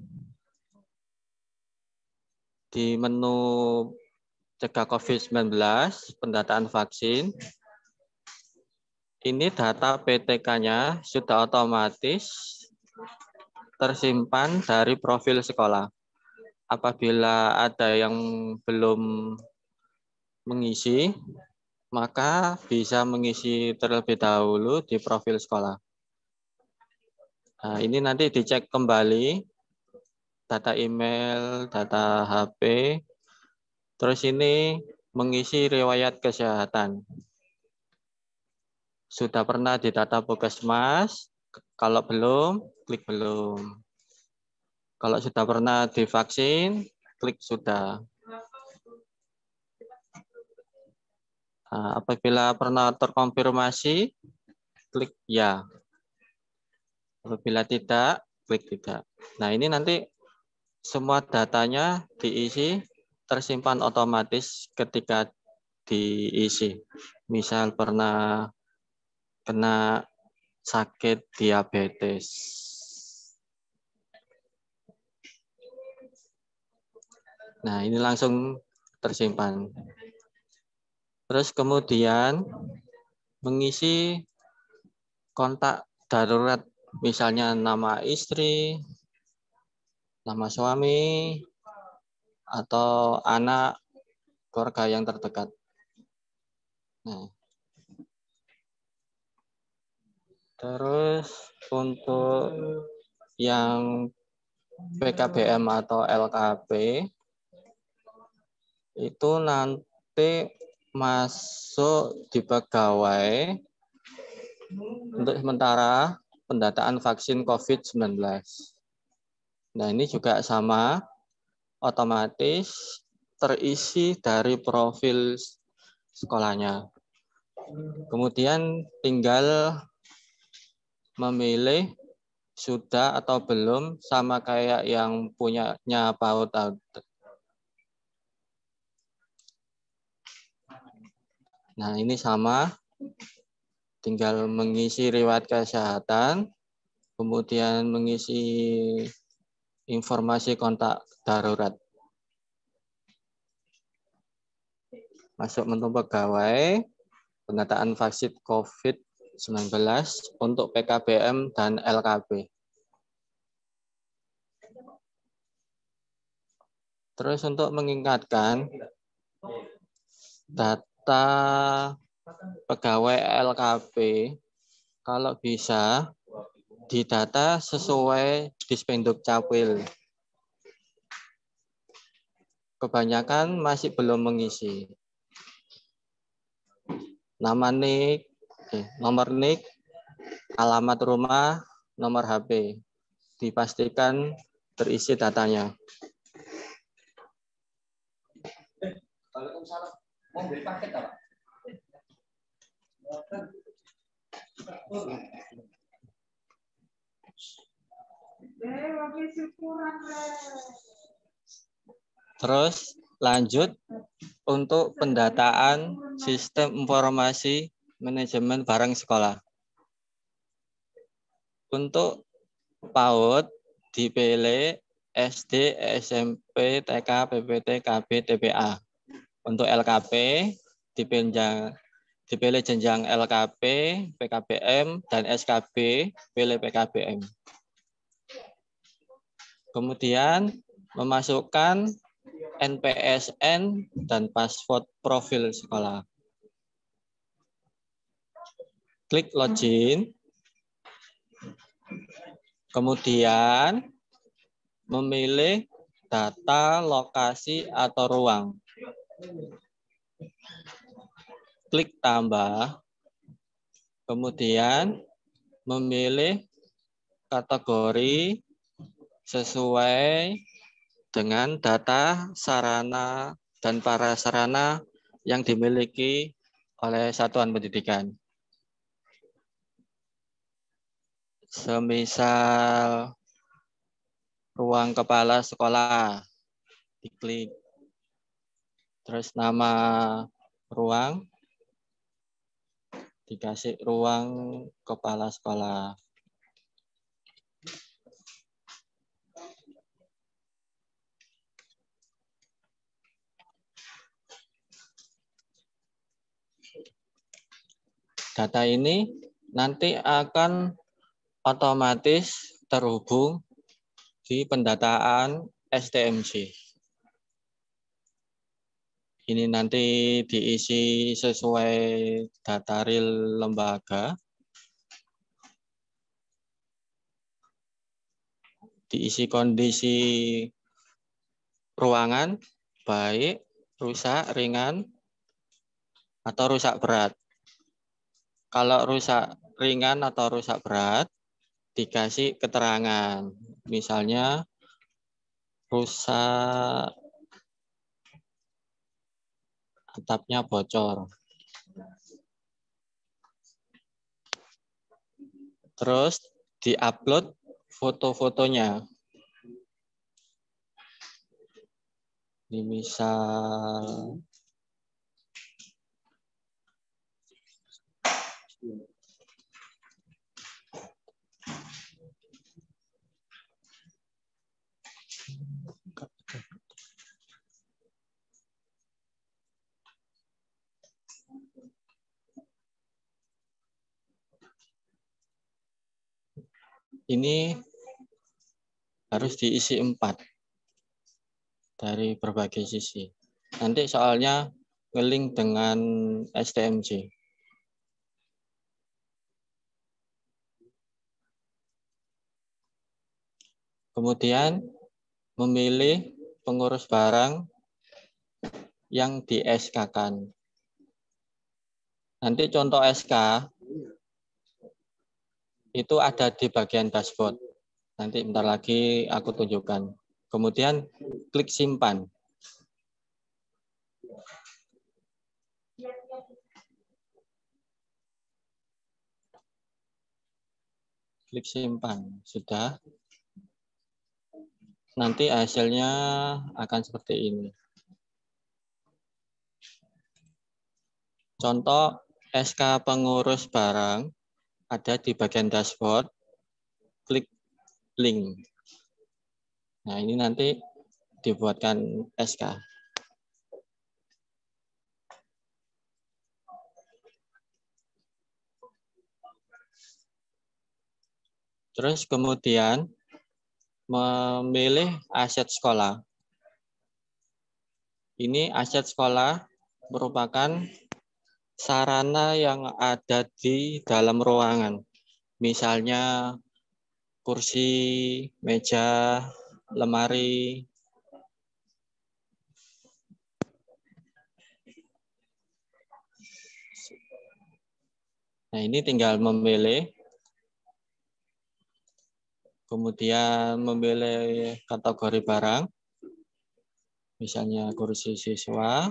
di menu cegah COVID-19, pendataan vaksin, ini data PTK-nya sudah otomatis tersimpan dari profil sekolah. Apabila ada yang belum mengisi, maka bisa mengisi terlebih dahulu di profil sekolah. Nah, ini nanti dicek kembali data email, data HP, terus ini mengisi riwayat kesehatan. Sudah pernah didata Puskesmas? Kalau belum, klik belum. Kalau sudah pernah divaksin, klik sudah. Nah, apabila pernah terkonfirmasi, klik ya. Apabila tidak, klik tidak. Nah, ini nanti semua datanya diisi, tersimpan otomatis ketika diisi. Misal pernah kena sakit diabetes. Nah, ini langsung tersimpan. Terus kemudian mengisi kontak darurat, misalnya nama istri, nama suami, atau anak, keluarga yang terdekat. Nah. Terus untuk yang PKBM atau LKP, itu nanti masuk di pegawai untuk sementara pendataan vaksin COVID-19. Nah, ini juga sama, otomatis terisi dari profil sekolahnya. Kemudian tinggal memilih sudah atau belum, sama kayak yang punyanya PAUD. Nah, ini sama, tinggal mengisi riwayat kesehatan, kemudian mengisi informasi kontak darurat. Masuk menu pegawai, pendataan vaksin COVID-19 untuk PKBM dan LKP. Terus untuk mengingatkan, data pegawai LKP kalau bisa didata sesuai Dispenduk Capil. Kebanyakan masih belum mengisi. Nama NIK, nomor NIK, alamat rumah, nomor HP. Dipastikan terisi datanya. Waalaikumsalam. Mau beli paket apa? Terus lanjut untuk pendataan sistem informasi manajemen barang sekolah. Untuk PAUD dipilih SD, SMP, TK, PPT, KB, TPA. Untuk LKP dipilih jenjang LKP, PKBM, dan SKB, pilih PKBM. Kemudian memasukkan NPSN dan password profil sekolah. Klik login. Kemudian memilih data, lokasi, atau ruang. Klik tambah. Kemudian memilih kategori sesuai dengan data, sarana, dan prasarana yang dimiliki oleh satuan pendidikan. Semisal ruang kepala sekolah, diklik. Terus nama ruang, dikasih ruang kepala sekolah. Data ini nanti akan otomatis terhubung di pendataan STMJ. Ini nanti diisi sesuai data real lembaga. Diisi kondisi ruangan, baik, rusak, ringan, atau rusak berat. Kalau rusak ringan atau rusak berat, dikasih keterangan. Misalnya, rusak atapnya bocor. Terus diupload foto-fotonya. Ini misal ini harus diisi 4 dari berbagai sisi. Nanti soalnya nge-link dengan STMJ. Kemudian memilih pengurus barang yang di SK-kan. Nanti contoh SK itu ada di bagian dashboard. Nanti bentar lagi aku tunjukkan. Kemudian klik simpan. Klik simpan. Sudah. Nanti hasilnya akan seperti ini. Contoh SK pengurus barang ada di bagian dashboard. Klik link. Nah, ini nanti dibuatkan SK. Terus kemudian memilih aset sekolah. Ini aset sekolah merupakan sarana yang ada di dalam ruangan. Misalnya kursi, meja, lemari. Nah, ini tinggal memilih. Kemudian memilih kategori barang. Misalnya kursi siswa.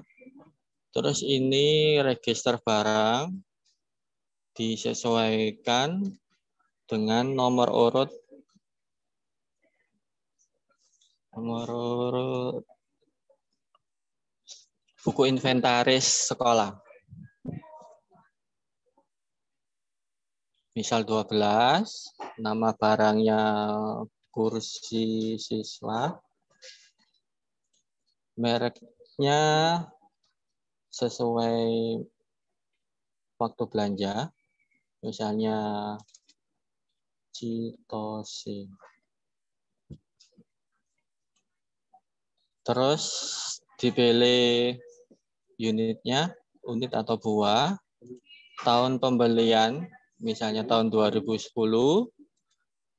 Terus ini register barang. disesuaikan dengan nomor urut buku inventaris sekolah. Misal 12, nama barangnya kursi siswa, mereknya sesuai waktu belanja, misalnya Citosi. Terus dipilih unitnya, unit atau buah, tahun pembelian, misalnya tahun 2010,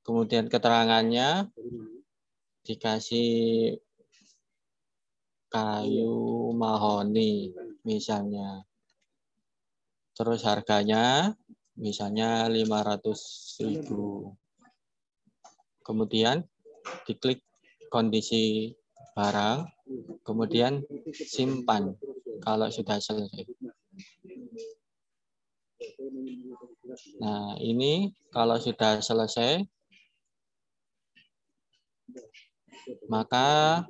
kemudian keterangannya dikasih kayu mahoni misalnya. Terus harganya misalnya 500.000. Kemudian diklik kondisi barang, kemudian simpan kalau sudah selesai. Nah, ini kalau sudah selesai, maka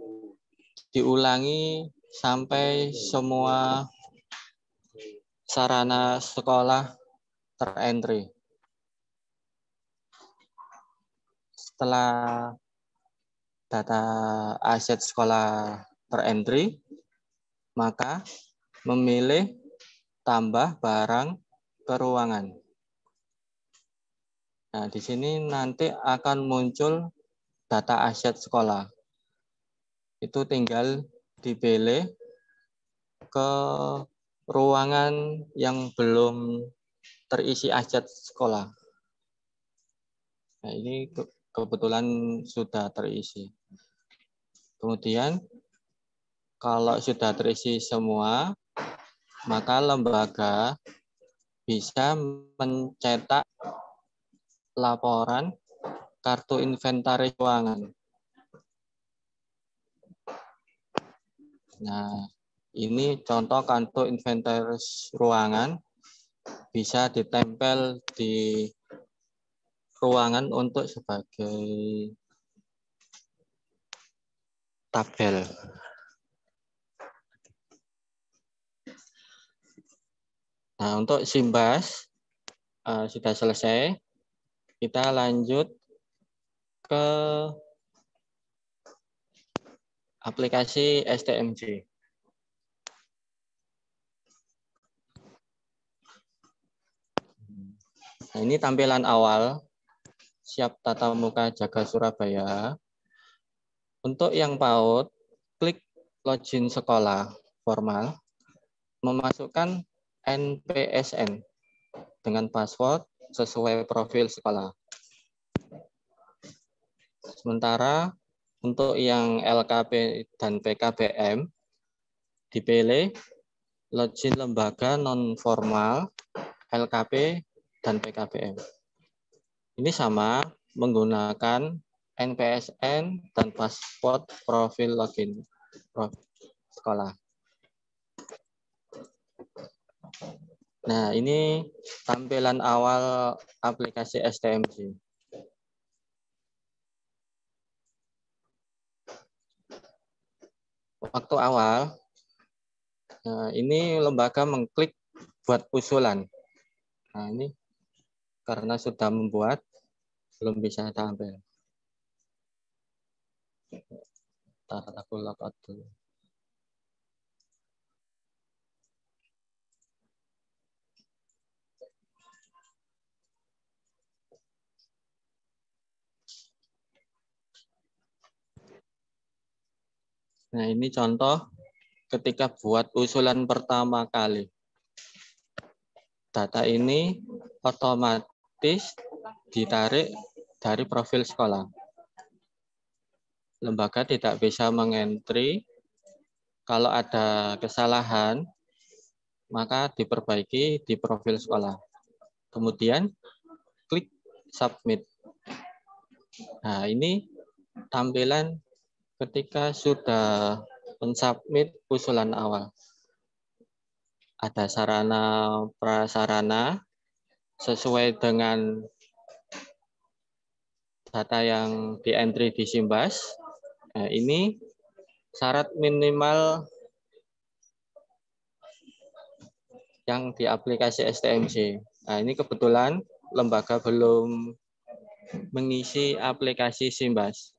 diulangi sampai semua sarana sekolah terentry. Setelah data aset sekolah terentry, maka memilih tambah barang ke ruangan. Nah, di sini nanti akan muncul data aset sekolah. Itu tinggal dipilih ke ruangan yang belum terisi aset sekolah. Nah, ini kebetulan sudah terisi. Kemudian, kalau sudah terisi semua, maka lembaga bisa mencetak laporan kartu inventaris ruangan. Nah, ini contoh kartu inventaris ruangan bisa ditempel di ruangan untuk sebagai tabel. Nah, untuk Simbas sudah selesai. Kita lanjut ke aplikasi STMJ. Nah, ini tampilan awal siap tatap muka Jaga Surabaya. Untuk yang PAUD, klik login sekolah formal, memasukkan NPSN dengan password sesuai profil sekolah. Sementara untuk yang LKP dan PKBM, dipilih login lembaga non-formal, LKP, dan PKBM. Ini sama menggunakan NPSN dan password profil login sekolah. Nah, ini tampilan awal aplikasi STMJ. Waktu awal, ini lembaga mengklik buat usulan. Nah, ini karena sudah membuat, belum bisa tampil. Ntar aku logout dulu. Nah, ini contoh ketika buat usulan pertama kali. Data ini otomatis ditarik dari profil sekolah. Lembaga tidak bisa mengentry. Kalau ada kesalahan, maka diperbaiki di profil sekolah. Kemudian klik submit. Nah, ini tampilan ketika sudah mensubmit usulan awal. Ada sarana prasarana sesuai dengan data yang di entry di Simbas. Nah, ini syarat minimal yang di aplikasi STMJ. Nah, ini kebetulan lembaga belum mengisi aplikasi Simbas.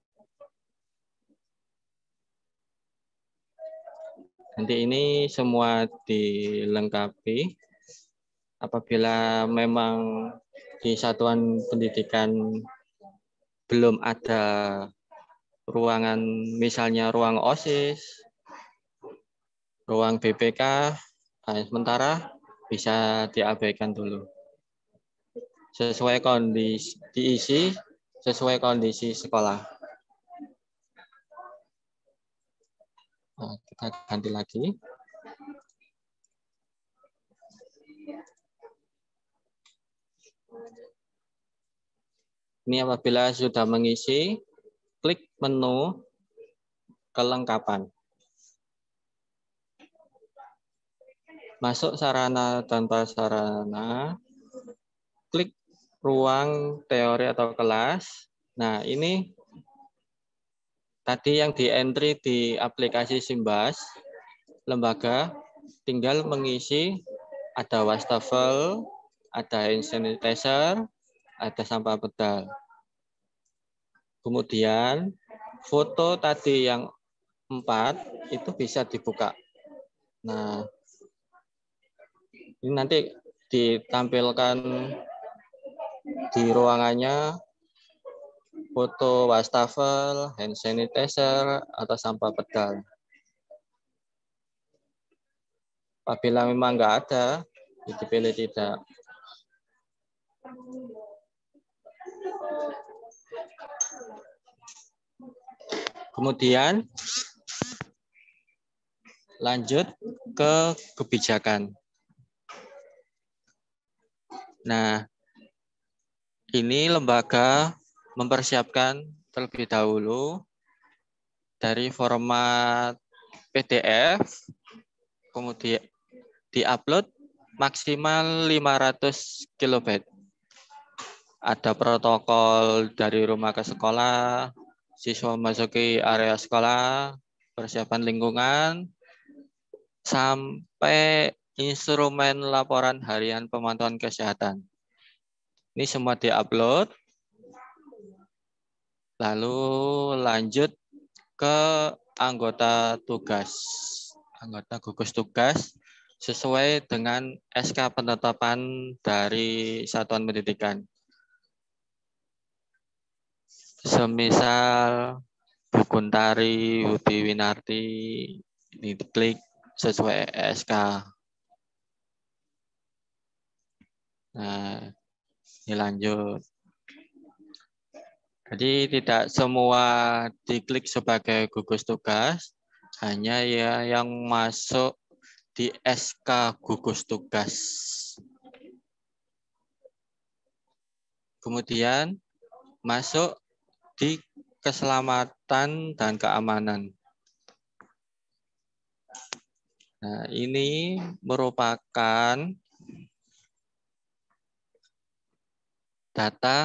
Nanti ini semua dilengkapi. Apabila memang di satuan pendidikan belum ada ruangan, misalnya ruang OSIS, ruang BPK, sementara bisa diabaikan dulu. Sesuai kondisi, diisi sesuai kondisi sekolah. Nah, kita ganti lagi. Ini apabila sudah mengisi, klik menu kelengkapan. Masuk sarana dan prasarana, klik ruang teori atau kelas. Nah, ini tadi yang di entry di aplikasi Simbas, lembaga tinggal mengisi ada wastafel, ada hand sanitizer, ada sampah bedal. Kemudian foto tadi yang 4 itu bisa dibuka. Nah, ini nanti ditampilkan di ruangannya foto wastafel, hand sanitizer, atau sampah bedal. Apabila memang nggak ada, dipilih tidak. Kemudian lanjut ke kebijakan. Nah, ini lembaga mempersiapkan terlebih dahulu dari format PDF, kemudian diupload maksimal 500 KB. Ada protokol dari rumah ke sekolah, siswa memasuki area sekolah, persiapan lingkungan, sampai instrumen laporan harian pemantauan kesehatan. Ini semua diupload. Lalu lanjut ke anggota tugas. Anggota gugus tugas sesuai dengan SK penetapan dari satuan pendidikan. Semisal Bu Kuntari, Budi Winarti, ini diklik sesuai SK. Nah, ini lanjut. Jadi tidak semua diklik sebagai gugus tugas, hanya ya yang masuk di SK gugus tugas. Kemudian masuk di keselamatan dan keamanan. Nah, ini merupakan data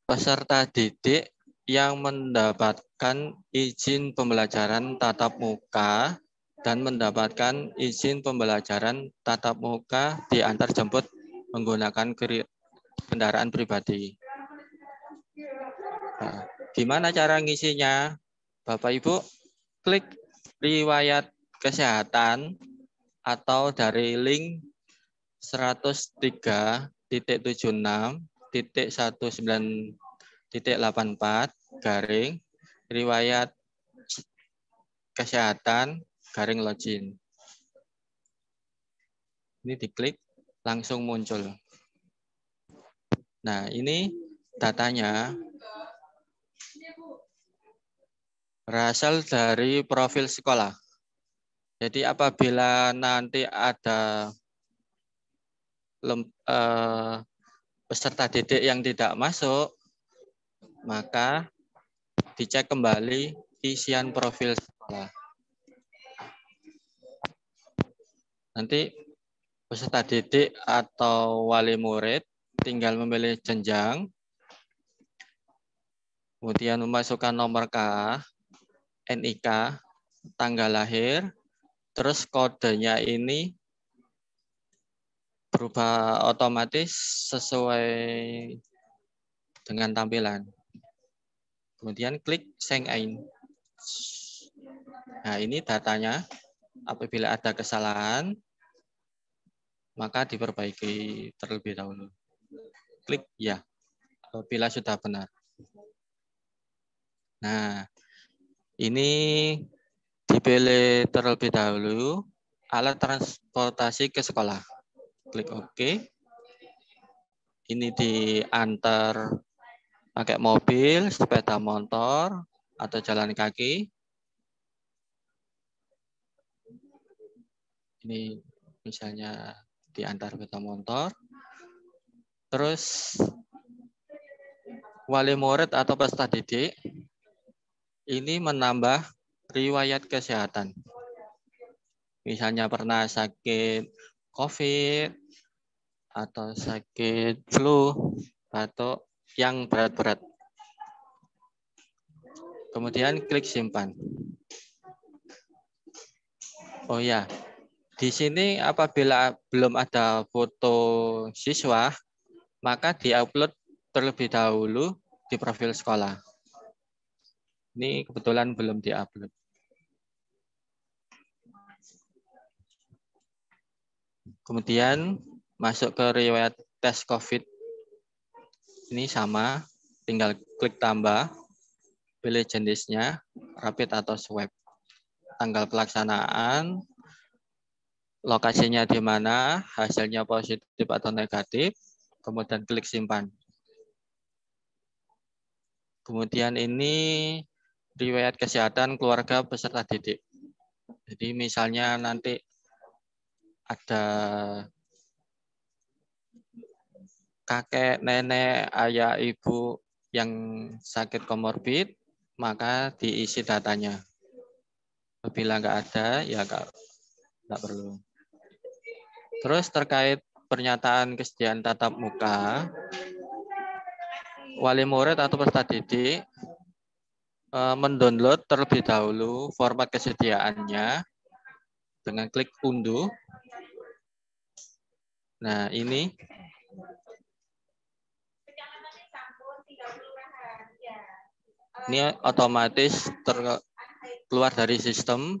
peserta didik yang mendapatkan izin pembelajaran tatap muka dan mendapatkan izin pembelajaran tatap muka diantar jemput menggunakan kendaraan pribadi. Nah, gimana cara ngisinya? Bapak Ibu klik riwayat kesehatan atau dari link 103.76.19.84 garing riwayat kesehatan garing login. Ini diklik langsung muncul. Nah, ini datanya berasal dari profil sekolah. Jadi apabila nanti ada peserta didik yang tidak masuk, maka dicek kembali isian profil sekolah. Nanti peserta didik atau wali murid tinggal memilih jenjang, kemudian memasukkan nomor K, NIK, tanggal lahir, terus kodenya ini berubah otomatis sesuai dengan tampilan. Kemudian klik sign in. Nah, ini datanya. Apabila ada kesalahan, maka diperbaiki terlebih dahulu. Klik ya, apabila sudah benar. Nah, ini dipilih terlebih dahulu alat transportasi ke sekolah. Klik OK. Ini diantar pakai mobil, sepeda motor, atau jalan kaki. Ini misalnya diantar sepeda motor. Terus wali murid atau peserta didik ini menambah riwayat kesehatan. Misalnya pernah sakit COVID atau sakit flu atau yang berat-berat. Kemudian klik simpan. Oh ya, di sini apabila belum ada foto siswa, maka diupload terlebih dahulu di profil sekolah. Ini kebetulan belum diupload. Kemudian masuk ke riwayat tes COVID. Ini sama, tinggal klik tambah, pilih jenisnya, rapid atau swab. Tanggal pelaksanaan, lokasinya di mana, hasilnya positif atau negatif, kemudian klik simpan. Kemudian ini riwayat kesehatan keluarga peserta didik. Jadi misalnya nanti ada kakek, nenek, ayah, ibu yang sakit komorbid, maka diisi datanya. Apabila nggak ada, ya nggak perlu. Terus terkait pernyataan kesediaan tatap muka, wali murid atau peserta didik mendownload terlebih dahulu format kesediaannya dengan klik unduh. Nah, ini otomatis keluar dari sistem,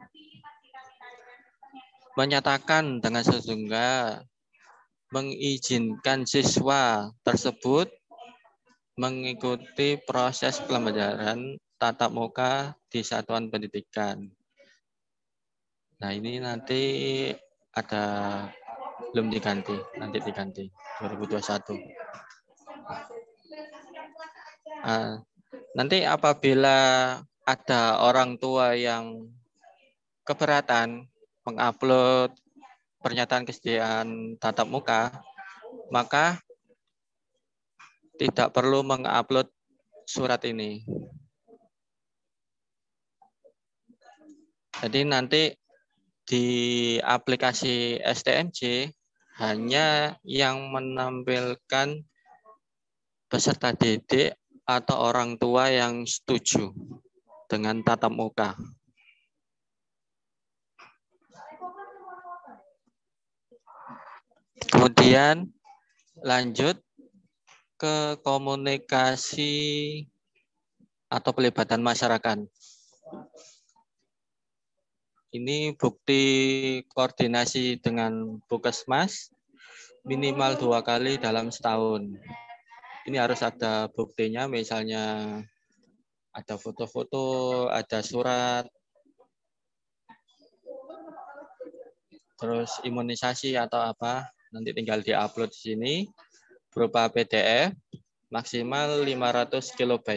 menyatakan dengan sesungguhnya mengizinkan siswa tersebut mengikuti proses pembelajaran tatap muka di satuan pendidikan. Nah, ini nanti ada belum diganti, nanti diganti 2021. Nanti apabila ada orang tua yang keberatan mengupload pernyataan kesediaan tatap muka, maka tidak perlu mengupload surat ini. Jadi nanti di aplikasi STMJ hanya yang menampilkan peserta didik atau orang tua yang setuju dengan tatap muka. Kemudian lanjut ke komunikasi atau pelibatan masyarakat. Ini bukti koordinasi dengan Puskesmas minimal 2 kali dalam setahun. Ini harus ada buktinya, misalnya ada foto-foto, ada surat, terus imunisasi atau apa, nanti tinggal diupload di sini berupa PDF maksimal 500 KB.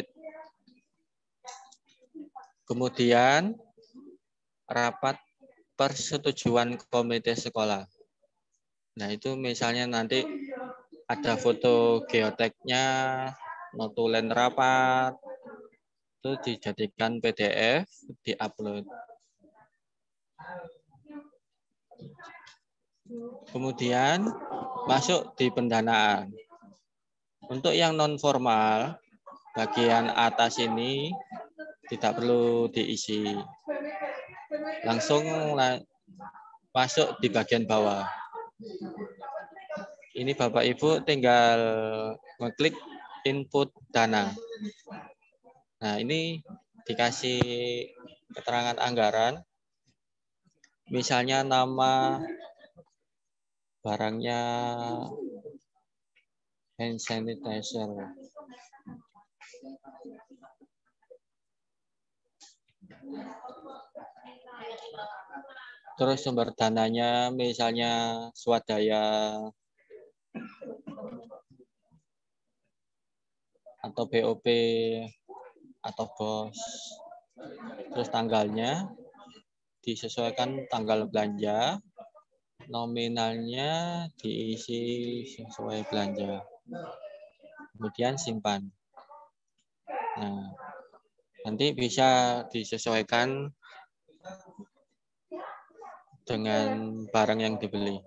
Kemudian rapat persetujuan komite sekolah. Nah, itu misalnya nanti ada foto geoteknya, notulen rapat, itu dijadikan PDF, diupload. Kemudian masuk di pendanaan. Untuk yang non formal, bagian atas ini tidak perlu diisi. Langsung masuk di bagian bawah. Ini Bapak Ibu tinggal mengklik input dana. Nah, ini dikasih keterangan anggaran. Misalnya nama barangnya hand sanitizer. Terus sumber dananya misalnya swadaya atau BOP atau BOS. Terus tanggalnya disesuaikan tanggal belanja, nominalnya diisi sesuai belanja. Kemudian simpan. Nah, nanti bisa disesuaikan dengan barang yang dibeli.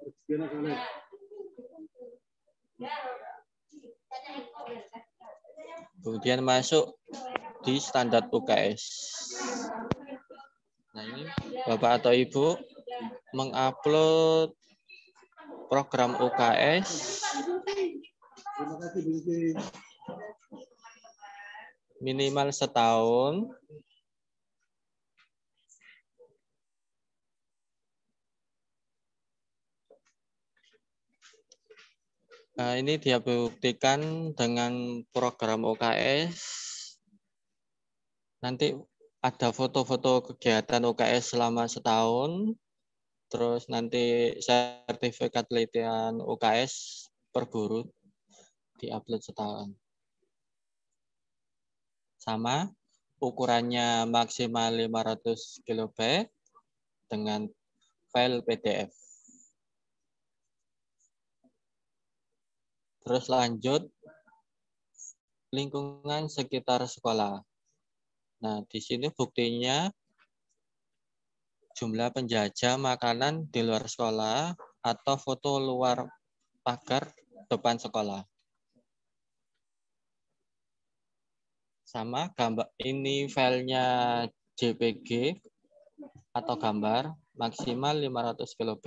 Kemudian masuk di standar UKS. Nah, ini Bapak atau Ibu mengupload program UKS minimal setahun. Nah, ini dia buktikan dengan program UKS. Nanti ada foto-foto kegiatan UKS selama setahun. Terus nanti sertifikat penelitian UKS per guru diupload setahun. Sama, ukurannya maksimal 500 KB dengan file PDF. Terus lanjut, lingkungan sekitar sekolah. Nah, di sini buktinya jumlah penjajah makanan di luar sekolah atau foto luar pagar depan sekolah. Sama, gambar ini filenya JPG atau gambar maksimal 500 KB.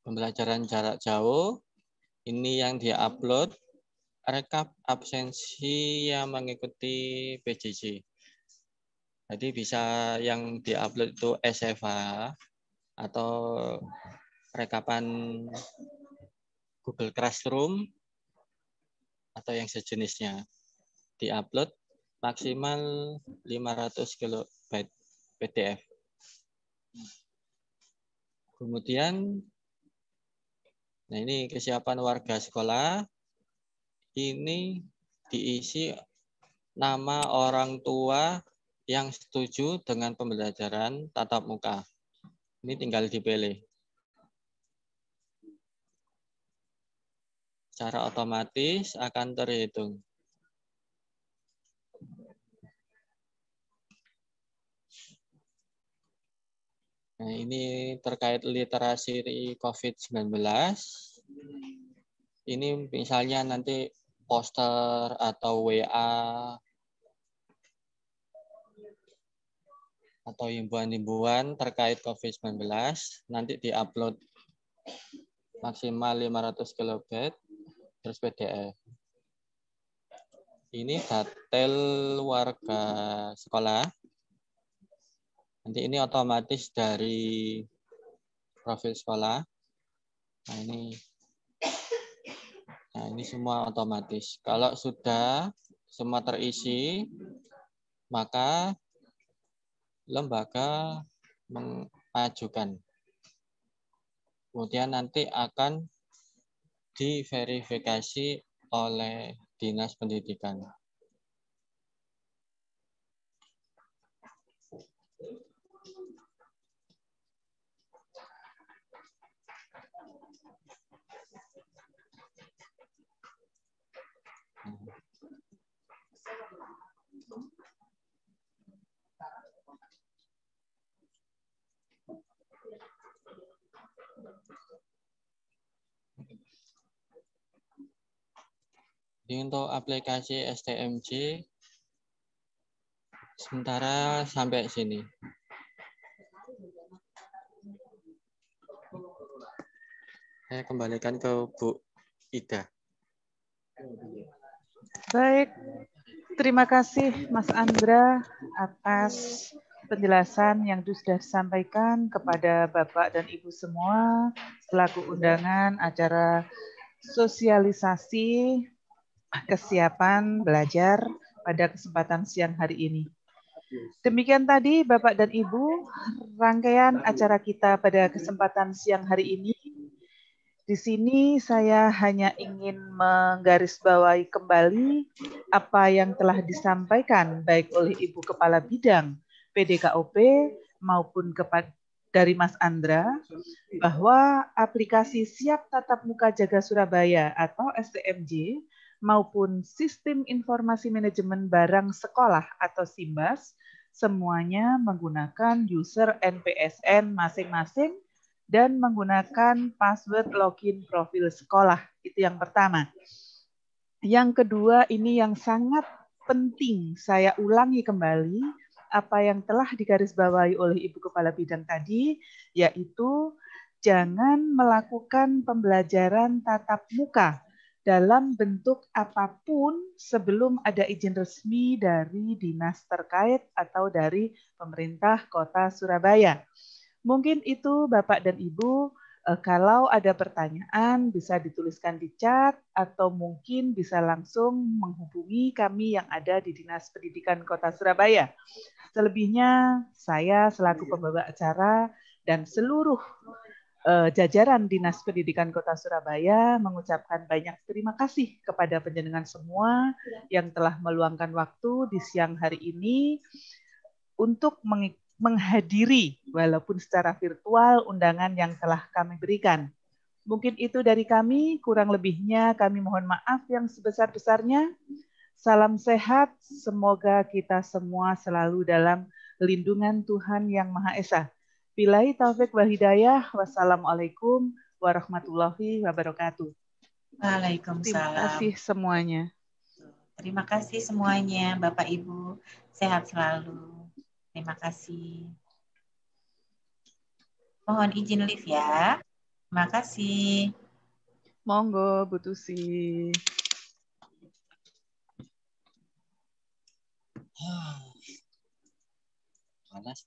Pembelajaran jarak jauh, ini yang dia-upload, rekap absensi yang mengikuti PJJ. Jadi bisa yang di-upload itu SFH atau rekapan Google Classroom atau yang sejenisnya. Di-upload maksimal 500 KB PDF. Kemudian, nah ini kesiapan warga sekolah. Ini diisi nama orang tua yang setuju dengan pembelajaran tatap muka. Ini tinggal dipilih. Secara otomatis akan terhitung. Nah, ini terkait literasi COVID-19. Ini misalnya nanti poster atau WA atau himbauan-himbauan terkait COVID-19 nanti diupload maksimal 500 KB terus PDF. Ini detail warga sekolah. Nanti ini otomatis dari profil sekolah. Nah, ini semua otomatis. Kalau sudah semua terisi, maka lembaga mengajukan. Kemudian nanti akan diverifikasi oleh Dinas Pendidikan. Jadi untuk aplikasi STMJ sementara sampai sini. Saya kembalikan ke Bu Ida. Baik, terima kasih Mas Andra atas penjelasan yang sudah disampaikan kepada Bapak dan Ibu semua selaku undangan acara sosialisasi kesiapan belajar pada kesempatan siang hari ini. Demikian tadi Bapak dan Ibu rangkaian acara kita pada kesempatan siang hari ini. Di sini saya hanya ingin menggarisbawahi kembali apa yang telah disampaikan baik oleh Ibu Kepala Bidang PDKOP maupun dari Mas Andra bahwa aplikasi Siap Tatap Muka Jaga Surabaya atau STMJ maupun Sistem Informasi Manajemen Barang Sekolah atau SIMBAS semuanya menggunakan user NPSN masing-masing dan menggunakan password login profil sekolah. Itu yang pertama. Yang kedua, ini yang sangat penting saya ulangi kembali apa yang telah digarisbawahi oleh Ibu Kepala Bidang tadi, yaitu jangan melakukan pembelajaran tatap muka dalam bentuk apapun sebelum ada izin resmi dari dinas terkait atau dari pemerintah Kota Surabaya. Mungkin itu Bapak dan Ibu, kalau ada pertanyaan bisa dituliskan di chat atau mungkin bisa langsung menghubungi kami yang ada di Dinas Pendidikan Kota Surabaya. Selebihnya saya selaku pembawa acara dan seluruh jajaran Dinas Pendidikan Kota Surabaya mengucapkan banyak terima kasih kepada panjenengan semua yang telah meluangkan waktu di siang hari ini untuk menghadiri walaupun secara virtual undangan yang telah kami berikan. Mungkin itu dari kami, kurang lebihnya kami mohon maaf yang sebesar-besarnya. Salam sehat, semoga kita semua selalu dalam lindungan Tuhan Yang Maha Esa. Billahi taufik wal hidayah, wassalamualaikum warahmatullahi wabarakatuh. Waalaikumsalam. Terima kasih semuanya. Terima kasih semuanya, Bapak Ibu. Sehat selalu. Terima kasih. Mohon izin live ya. Terima kasih. Monggo, Bu Tusi. Panas.